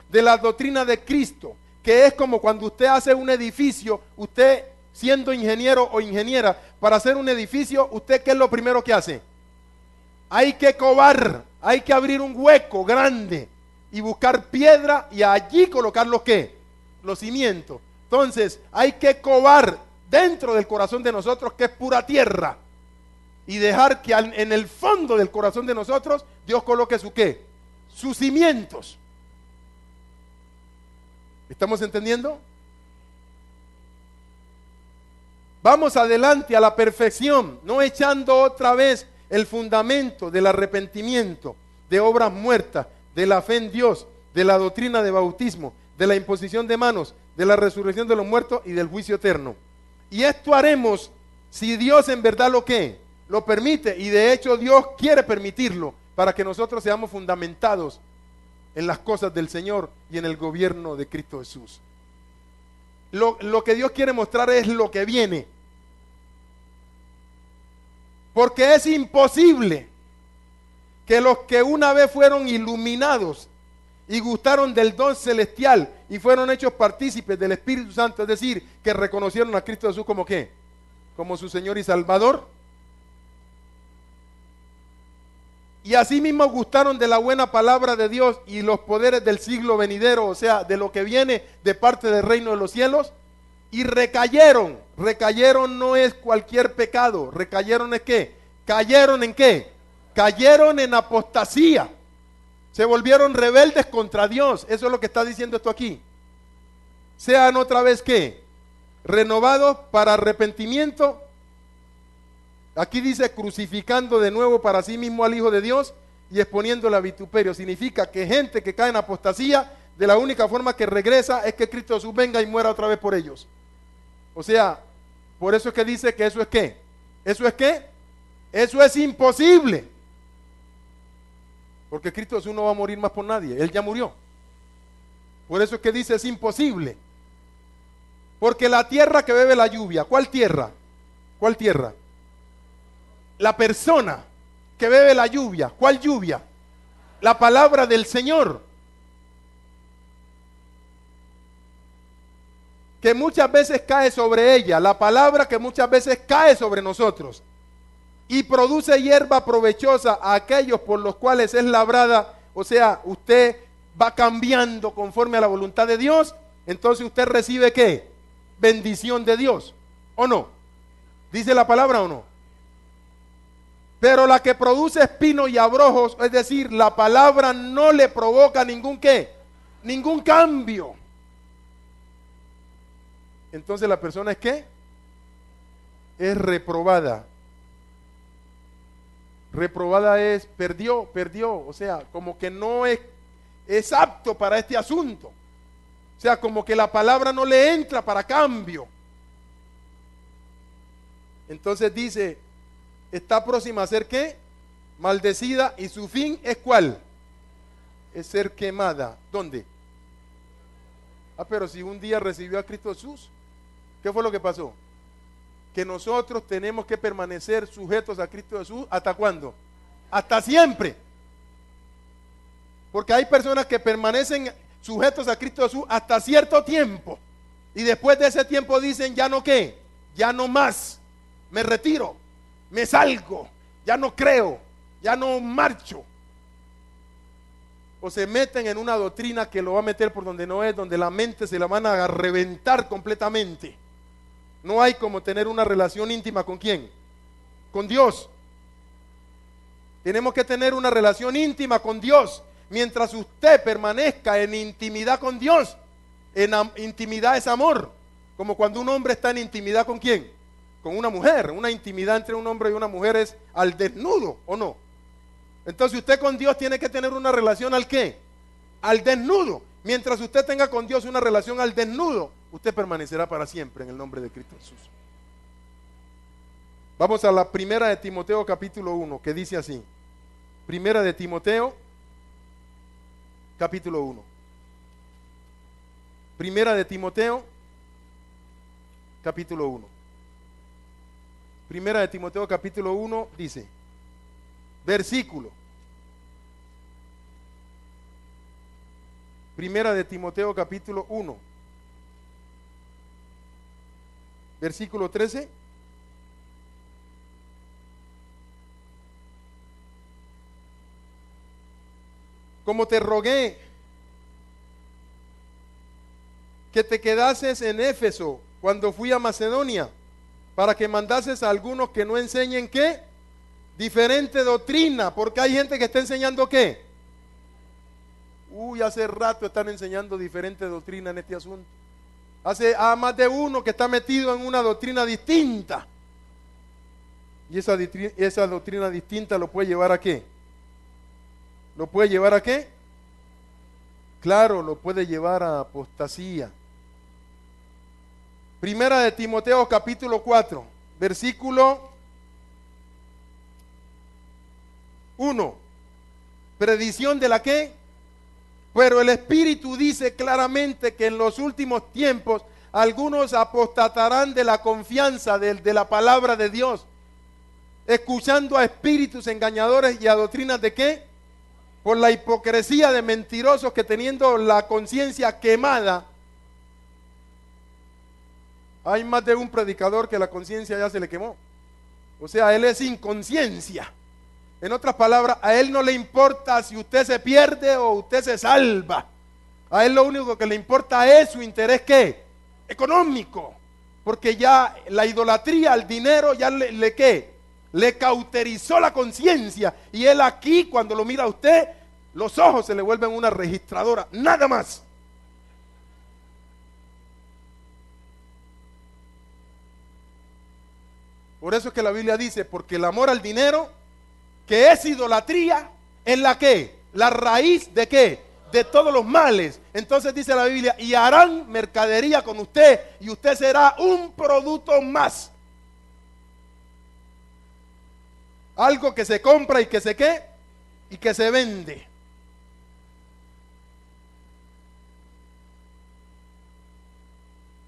de la doctrina de Cristo, que es como cuando usted hace un edificio, usted siendo ingeniero o ingeniera, para hacer un edificio, usted ¿qué es lo primero que hace? Hay que covar, hay que abrir un hueco grande y buscar piedra y allí colocar los ¿qué? Los cimientos. Entonces hay que covar dentro del corazón de nosotros, que es pura tierra, y dejar que en el fondo del corazón de nosotros Dios coloque su ¿qué? Sus cimientos. ¿Estamos entendiendo? Vamos adelante a la perfección, no echando otra vez el fundamento del arrepentimiento, de obras muertas, de la fe en Dios, de la doctrina de bautismo, de la imposición de manos, de la resurrección de los muertos y del juicio eterno. Y esto haremos si Dios en verdad lo que lo permite, y de hecho Dios quiere permitirlo, para que nosotros seamos fundamentados en las cosas del Señor y en el gobierno de Cristo Jesús. Lo que Dios quiere mostrar es lo que viene. Porque es imposible que los que una vez fueron iluminados y gustaron del don celestial y fueron hechos partícipes del Espíritu Santo, es decir, que reconocieron a Cristo Jesús como ¿qué? Como su Señor y Salvador, y asimismo gustaron de la buena palabra de Dios y los poderes del siglo venidero, o sea, de lo que viene de parte del reino de los cielos, y recayeron. Recayeron no es cualquier pecado. Recayeron es ¿qué? ¿Cayeron en qué? Cayeron en apostasía. Se volvieron rebeldes contra Dios. Eso es lo que está diciendo esto aquí. Sean otra vez ¿qué? Renovados para arrepentimiento. Aquí dice crucificando de nuevo para sí mismo al Hijo de Dios y exponiéndole a vituperio. Significa que gente que cae en apostasía, de la única forma que regresa es que Cristo Jesús venga y muera otra vez por ellos. O sea, por eso es que dice que eso es ¿qué? ¿Eso es qué? Eso es imposible. Porque Cristo Jesús no va a morir más por nadie. Él ya murió. Por eso es que dice es imposible. Porque la tierra que bebe la lluvia, ¿cuál tierra? ¿Cuál tierra? La persona que bebe la lluvia, ¿cuál lluvia? La palabra del Señor. Que muchas veces cae sobre ella, la palabra que muchas veces cae sobre nosotros y produce hierba provechosa a aquellos por los cuales es labrada. O sea, usted va cambiando conforme a la voluntad de Dios, entonces usted recibe ¿qué? Bendición de Dios, ¿o no? ¿Dice la palabra o no? Pero la que produce espinos y abrojos, es decir, la palabra no le provoca ningún ¿qué? Ningún cambio. Entonces la persona es ¿qué? Es reprobada. Reprobada es perdió, o sea, como que no es apto para este asunto. O sea, como que la palabra no le entra para cambio. Entonces dice, está próxima a ser ¿qué? Maldecida, y su fin es ¿cuál? Es ser quemada. ¿Dónde? Pero si un día recibió a Cristo Jesús, ¿qué fue lo que pasó? Que nosotros tenemos que permanecer sujetos a Cristo Jesús. ¿Hasta cuándo? Hasta siempre. Porque hay personas que permanecen sujetos a Cristo Jesús hasta cierto tiempo. Y después de ese tiempo dicen, ya no qué, ya no más, me retiro, me salgo, ya no creo, ya no marcho. O se meten en una doctrina que lo va a meter por donde no es, donde la mente se la van a reventar completamente. No hay como tener una relación íntima ¿con quién? Con Dios. Tenemos que tener una relación íntima con Dios. Mientras usted permanezca en intimidad con Dios, intimidad es amor. Como cuando un hombre está en intimidad ¿con quién? Con una mujer. Una intimidad entre un hombre y una mujer es al desnudo, ¿o no? Entonces usted con Dios tiene que tener una relación ¿al qué? Al desnudo. Mientras usted tenga con Dios una relación al desnudo, usted permanecerá para siempre en el nombre de Cristo Jesús. Vamos a la primera de Timoteo capítulo 1, que dice así. Primera de Timoteo capítulo 1. Primera de Timoteo capítulo 1. Primera de Timoteo capítulo 1 dice, versículo. Primera de Timoteo capítulo 1, versículo 13. Como te rogué que te quedases en Éfeso cuando fui a Macedonia, para que mandases a algunos que no enseñen ¿qué? Diferente doctrina, porque hay gente que está enseñando ¿qué? Hace rato están enseñando diferente doctrina en este asunto. Hace más de uno que está metido en una doctrina distinta. Y esa doctrina distinta lo puede llevar ¿a qué? ¿Lo puede llevar a qué? Claro, lo puede llevar a apostasía. Primera de Timoteo capítulo 4, versículo 1. ¿Predicción de la qué? Pero el Espíritu dice claramente que en los últimos tiempos algunos apostatarán de la confianza de la palabra de Dios, escuchando a espíritus engañadores y a doctrinas de qué? Por la hipocresía de mentirosos que teniendo la conciencia quemada. Hay más de un predicador que la conciencia ya se le quemó. O sea, él es sin conciencia. En otras palabras, a él no le importa si usted se pierde o usted se salva. A él lo único que le importa es su interés, ¿qué? Económico. Porque ya la idolatría al dinero ya ¿qué? Le cauterizó la conciencia. Y él aquí, cuando lo mira a usted, los ojos se le vuelven una registradora. Nada más. Por eso es que la Biblia dice, porque el amor al dinero, que es idolatría, es la que, la raíz de qué, de todos los males. Entonces dice la Biblia, y harán mercadería con usted, y usted será un producto más. Algo que se compra y que se qué, y que se vende.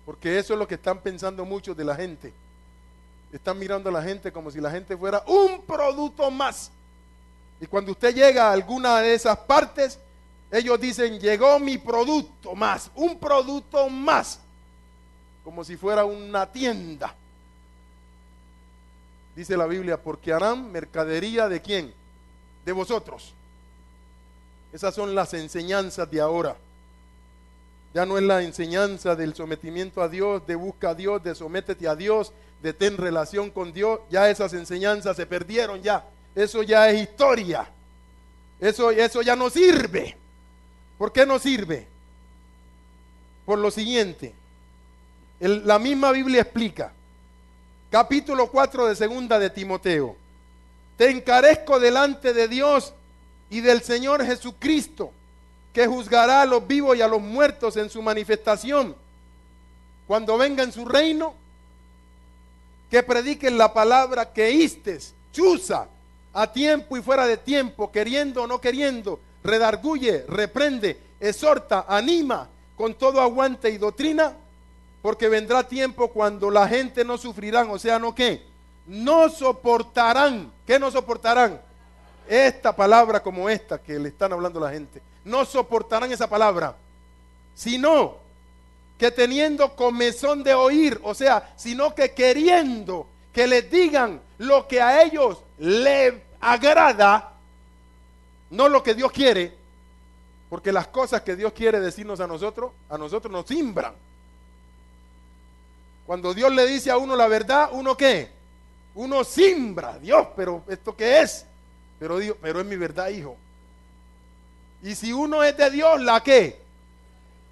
Porque eso es lo que están pensando muchos de la gente. Están mirando a la gente como si la gente fuera un producto más. Y cuando usted llega a alguna de esas partes, ellos dicen, llegó mi producto más, un producto más. Como si fuera una tienda. Dice la Biblia, porque harán mercadería ¿de quién? De vosotros. Esas son las enseñanzas de ahora. Ya no es la enseñanza del sometimiento a Dios, de busca a Dios, de sométete a Dios, de ten relación con Dios. Ya esas enseñanzas se perdieron ya. Eso ya es historia. Eso ya no sirve. ¿Por qué no sirve? Por lo siguiente. La misma Biblia explica. Capítulo 4 de segunda de Timoteo. Te encarezco delante de Dios y del Señor Jesucristo, que juzgará a los vivos y a los muertos en su manifestación, cuando venga en su reino, que prediquen la palabra que oístes, chuza, a tiempo y fuera de tiempo, queriendo o no queriendo, redarguye, reprende, exhorta, anima, con todo aguante y doctrina, porque vendrá tiempo cuando la gente no sufrirán, o sea, ¿no qué? No soportarán. ¿Qué no soportarán? Esta palabra como esta que le están hablando a la gente. No soportarán esa palabra, sino que teniendo comezón de oír, o sea, sino que queriendo que les digan lo que a ellos les agrada, no lo que Dios quiere, porque las cosas que Dios quiere decirnos a nosotros nos simbran. Cuando Dios le dice a uno la verdad, ¿uno qué? Uno simbra. Dios, pero ¿esto qué es? Pero Dios, pero es mi verdad, hijo. Y si uno es de Dios, ¿la qué?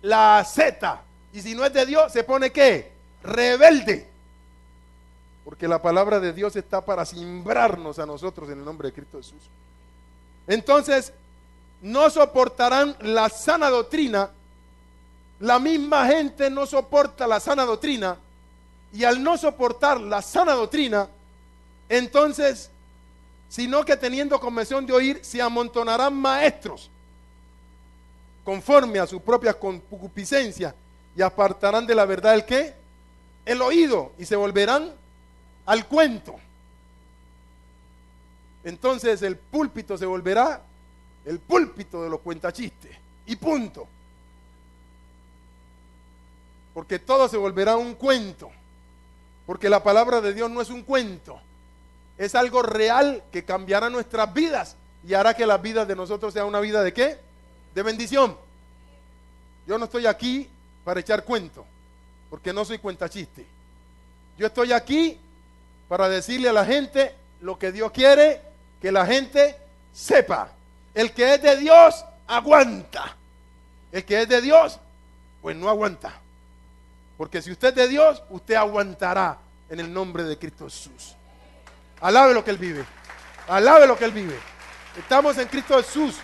La acepta. Y si no es de Dios, se pone ¿qué? Rebelde. Porque la palabra de Dios está para simbrarnos a nosotros en el nombre de Cristo Jesús. Entonces, no soportarán la sana doctrina. La misma gente no soporta la sana doctrina. Y al no soportar la sana doctrina, entonces, sino que teniendo convención de oír, se amontonarán maestros conforme a sus propias concupiscencias y apartarán de la verdad el ¿qué? El oído, y se volverán al cuento. Entonces el púlpito se volverá el púlpito de los cuentachistes y punto. Porque todo se volverá un cuento. Porque la palabra de Dios no es un cuento. Es algo real que cambiará nuestras vidas y hará que las vidas de nosotros sean una vida ¿de qué? De bendición. Yo no estoy aquí para echar cuento, porque no soy cuentachiste. Yo estoy aquí para decirle a la gente lo que Dios quiere que la gente sepa. El que es de Dios, aguanta. El que es de Dios, pues no aguanta. Porque si usted es de Dios, usted aguantará en el nombre de Cristo Jesús. Alabe lo que Él vive. Alabe lo que Él vive. Estamos en Cristo Jesús.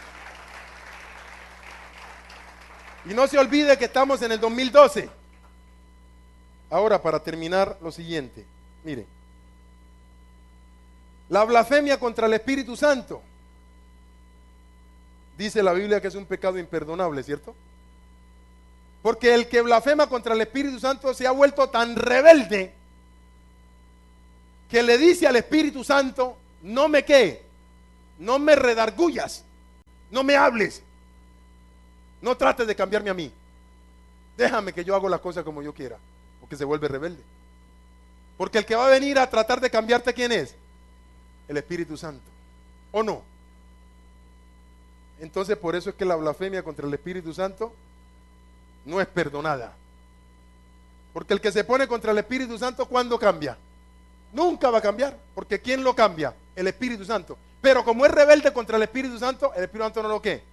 Y no se olvide que estamos en el 2012. Ahora, para terminar, lo siguiente. Mire. La blasfemia contra el Espíritu Santo. dice la Biblia que es un pecado imperdonable, ¿cierto? Porque el que blasfema contra el Espíritu Santo se ha vuelto tan rebelde que le dice al Espíritu Santo, no me qué, no me redargullas, no me hables, no trates de cambiarme a mí, déjame que yo hago las cosas como yo quiera, porque se vuelve rebelde. Porque el que va a venir a tratar de cambiarte, ¿quién es? El Espíritu Santo, ¿o no? Entonces por eso es que la blasfemia contra el Espíritu Santo no es perdonada. Porque el que se pone contra el Espíritu Santo, ¿cuándo cambia? Nunca va a cambiar, porque ¿quién lo cambia? El Espíritu Santo. Pero como es rebelde contra el Espíritu Santo, el Espíritu Santo no lo ¿qué?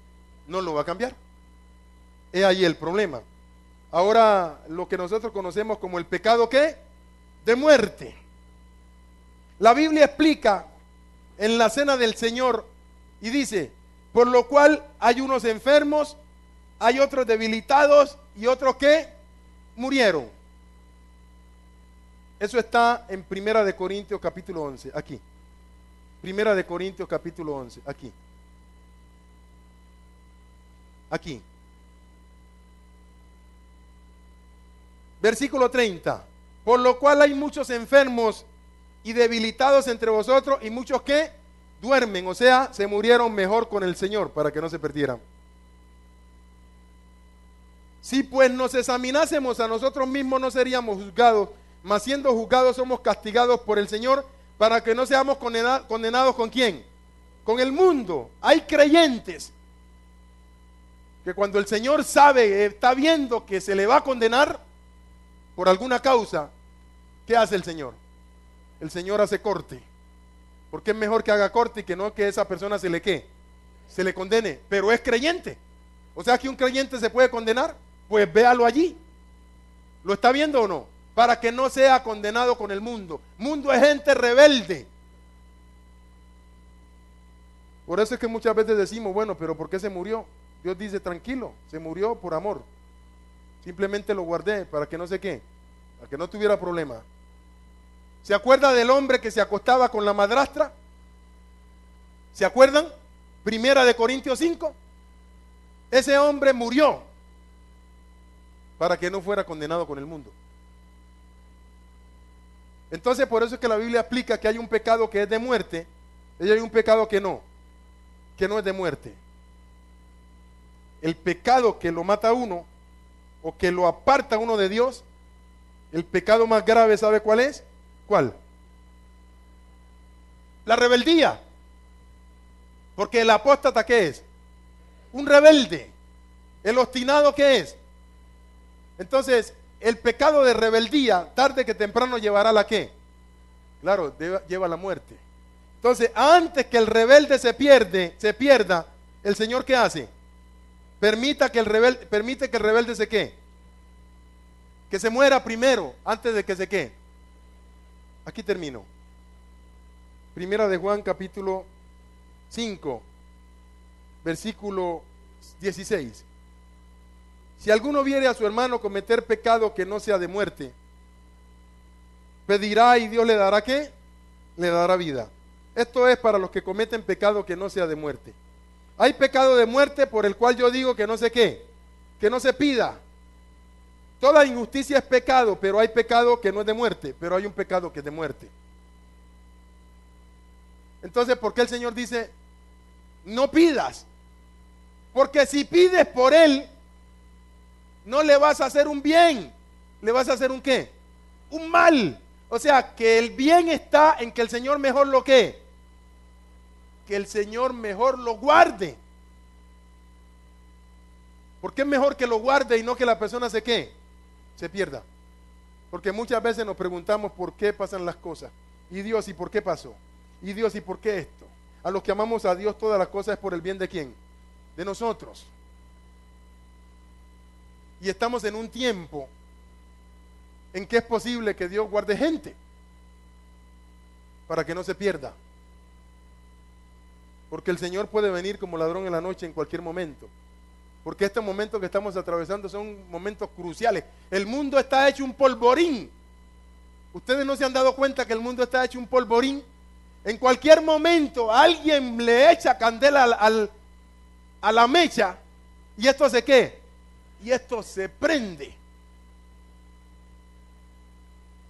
No lo va a cambiar. Es ahí el problema. Ahora, lo que nosotros conocemos como el pecado ¿qué? De muerte. La Biblia explica en la cena del Señor y dice, por lo cual hay unos enfermos, hay otros debilitados y otros que murieron. Eso está en Primera de Corintios capítulo 11, aquí. Primera de Corintios capítulo 11, aquí. Aquí. Versículo 30. Por lo cual hay muchos enfermos y debilitados entre vosotros y muchos que duermen, o sea, se murieron mejor con el Señor para que no se perdieran. Si pues nos examinásemos a nosotros mismos no seríamos juzgados, mas siendo juzgados somos castigados por el Señor para que no seamos condenados ¿con quién? Con el mundo. Hay creyentes que cuando el Señor sabe, está viendo que se le va a condenar por alguna causa, ¿qué hace el Señor? El Señor hace corte, porque es mejor que haga corte y que no que esa persona se le ¿qué? Se le condene, pero es creyente. O sea que un creyente se puede condenar, pues véalo allí. ¿Lo está viendo o no? Para que no sea condenado con el mundo. Mundo es gente rebelde. Por eso es que muchas veces decimos, bueno, pero ¿por qué se murió? Dios dice, tranquilo, se murió por amor. Simplemente lo guardé para que no sé qué, para que no tuviera problema. ¿Se acuerda del hombre que se acostaba con la madrastra? ¿Se acuerdan? Primera de Corintios 5. Ese hombre murió para que no fuera condenado con el mundo. Entonces por eso es que la Biblia explica que hay un pecado que es de muerte y hay un pecado que no es de muerte. El pecado que lo mata a uno o que lo aparta a uno de Dios, el pecado más grave, ¿sabe cuál es? ¿Cuál? La rebeldía. Porque el apóstata ¿qué es? Un rebelde. El obstinado ¿qué es? Entonces, el pecado de rebeldía, tarde que temprano llevará a la ¿qué? Claro, lleva a la muerte. Entonces, antes que el rebelde se pierda, el Señor ¿qué hace? Permite que el rebelde se ¿qué? Que se muera primero, antes de que se ¿qué? Aquí termino. Primera de Juan capítulo 5, versículo 16. Si alguno viere a su hermano cometer pecado que no sea de muerte, pedirá y Dios le dará ¿qué? Le dará vida. Esto es para los que cometen pecado que no sea de muerte. Hay pecado de muerte por el cual yo digo que no sé qué, que no se pida. Toda injusticia es pecado, pero hay pecado que no es de muerte, pero hay un pecado que es de muerte. Entonces, ¿por qué el Señor dice, no pidas? Porque si pides por él, no le vas a hacer un bien, le vas a hacer un ¿qué? Un mal. O sea, que el bien está en que el Señor mejor lo ¿qué? Que el Señor mejor lo guarde. Porque es mejor que lo guarde y no que la persona se ¿qué? Se pierda. Porque muchas veces nos preguntamos por qué pasan las cosas. Y Dios, ¿y por qué pasó? Y Dios, ¿y por qué esto? A los que amamos a Dios todas las cosas es por el bien de ¿quién? De nosotros. Y estamos en un tiempo en que es posible que Dios guarde gente para que no se pierda. Porque el Señor puede venir como ladrón en la noche en cualquier momento. Porque estos momentos que estamos atravesando son momentos cruciales. El mundo está hecho un polvorín. ¿Ustedes no se han dado cuenta que el mundo está hecho un polvorín? En cualquier momento alguien le echa candela a la mecha y esto se ¿qué? Y esto se prende.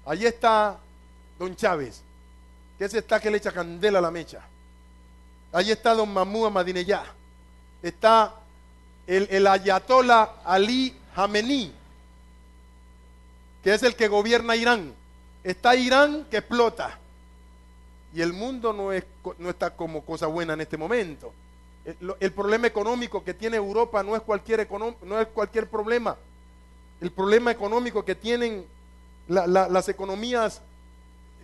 Allí está don Chávez, que ese está que le echa candela a la mecha. Allí está don Mahmoud Ahmadinejad. Está el ayatollah Ali Khamenei, que es el que gobierna Irán. Está Irán que explota. Y el mundo no está como cosa buena en este momento. El problema económico que tiene Europa no es cualquier problema. El problema económico que tienen las economías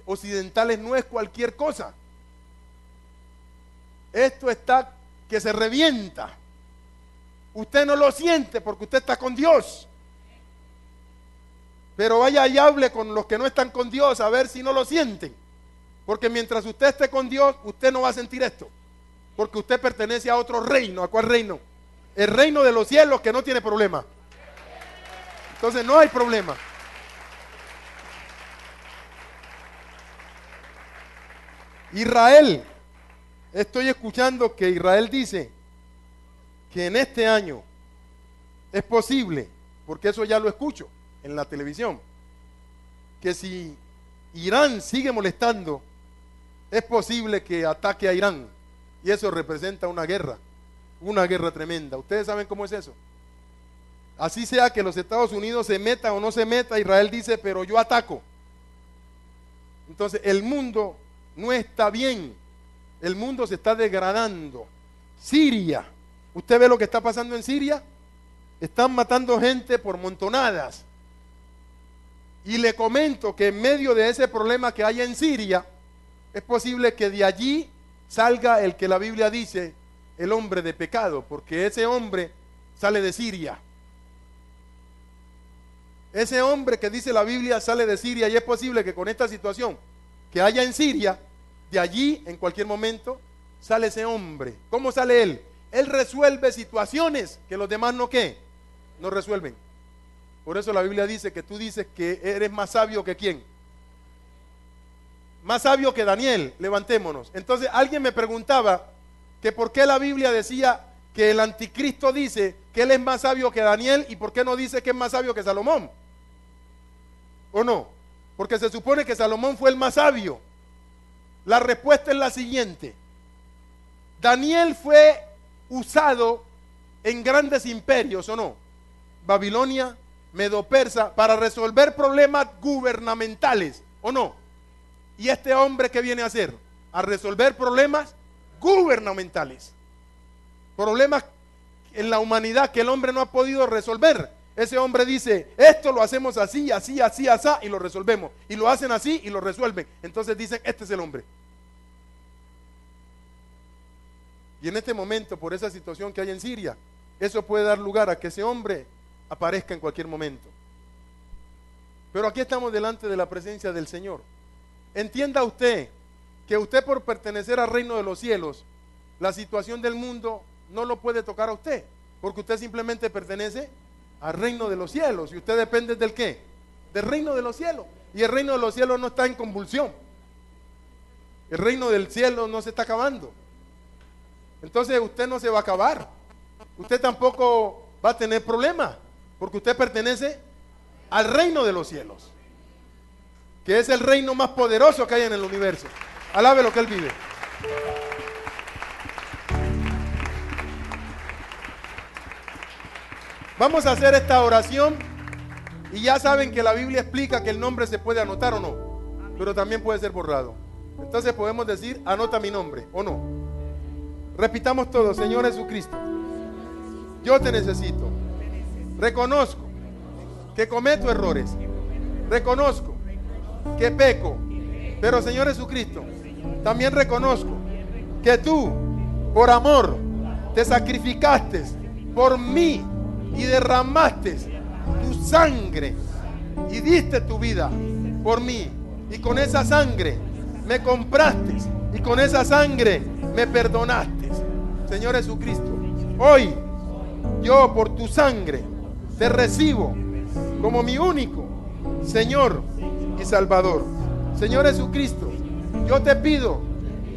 occidentales no es cualquier cosa. Esto está que se revienta. Usted no lo siente porque usted está con Dios. Pero vaya y hable con los que no están con Dios a ver si no lo sienten. Porque mientras usted esté con Dios, usted no va a sentir esto. Porque usted pertenece a otro reino. ¿A cuál reino? El reino de los cielos, que no tiene problema. Entonces no hay problema. Israel. Estoy escuchando que Israel dice que en este año es posible, porque eso ya lo escucho en la televisión, que si Irán sigue molestando, es posible que ataque a Irán, y eso representa una guerra tremenda. ¿Ustedes saben cómo es eso? Así sea que los Estados Unidos se meta o no se meta, Israel dice, pero yo ataco. Entonces el mundo no está bien, el mundo se está degradando. Siria, ¿usted ve lo que está pasando en Siria? Están matando gente por montonadas. Y le comento que en medio de ese problema que hay en Siria, es posible que de allí salga el que la Biblia dice, el hombre de pecado, porque ese hombre sale de Siria. Ese hombre que dice la Biblia sale de Siria, y es posible que con esta situación que haya en Siria, de allí en cualquier momento sale ese hombre. ¿Cómo sale él? Él resuelve situaciones que los demás no ¿qué? No resuelven. Por eso la Biblia dice que tú dices que eres más sabio que ¿quién? Más sabio que Daniel. Levantémonos. Entonces alguien me preguntaba que por qué la Biblia decía que el anticristo dice que él es más sabio que Daniel, y por qué no dice que es más sabio que Salomón. ¿O no? Porque se supone que Salomón fue el más sabio. La respuesta es la siguiente. Daniel fue usado en grandes imperios, ¿o no? Babilonia, Medo-Persa, para resolver problemas gubernamentales, ¿o no? ¿Y este hombre qué viene a hacer? A resolver problemas gubernamentales. Problemas en la humanidad que el hombre no ha podido resolver. Ese hombre dice, esto lo hacemos así, así, así, así, y lo resolvemos. Y lo hacen así y lo resuelven. Entonces dicen, este es el hombre. Y en este momento, por esa situación que hay en Siria, eso puede dar lugar a que ese hombre aparezca en cualquier momento. Pero aquí estamos delante de la presencia del Señor. Entienda usted que usted, por pertenecer al reino de los cielos, la situación del mundo no lo puede tocar a usted, porque usted simplemente pertenece al reino de los cielos, y usted depende ¿del qué? Del reino de los cielos. Y el reino de los cielos no está en convulsión. El reino del cielo no se está acabando. Entonces usted no se va a acabar. Usted tampoco va a tener problemas, porque usted pertenece al reino de los cielos, que es el reino más poderoso que hay en el universo. Alabe lo que Él vive. Vamos a hacer esta oración, y ya saben que la Biblia explica que el nombre se puede anotar o no, pero también puede ser borrado. Entonces podemos decir, anota mi nombre o no. Repitamos todos. Señor Jesucristo, yo te necesito. Reconozco que cometo errores. Reconozco que peco. Pero Señor Jesucristo, también reconozco que tú, por amor, te sacrificaste por mí y derramaste tu sangre y diste tu vida por mí. Y con esa sangre me compraste, y con esa sangre me perdonaste. Señor Jesucristo, hoy yo, por tu sangre, te recibo como mi único Señor y Salvador. Señor Jesucristo, yo te pido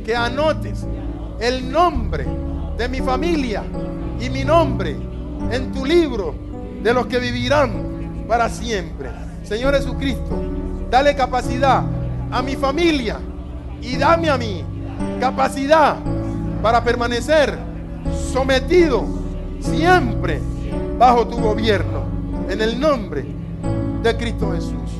que anotes el nombre de mi familia y mi nombre en tu libro de los que vivirán para siempre. Señor Jesucristo, dale capacidad a mi familia y dame a mí capacidad para permanecer sometido siempre bajo tu gobierno, en el nombre de Cristo Jesús.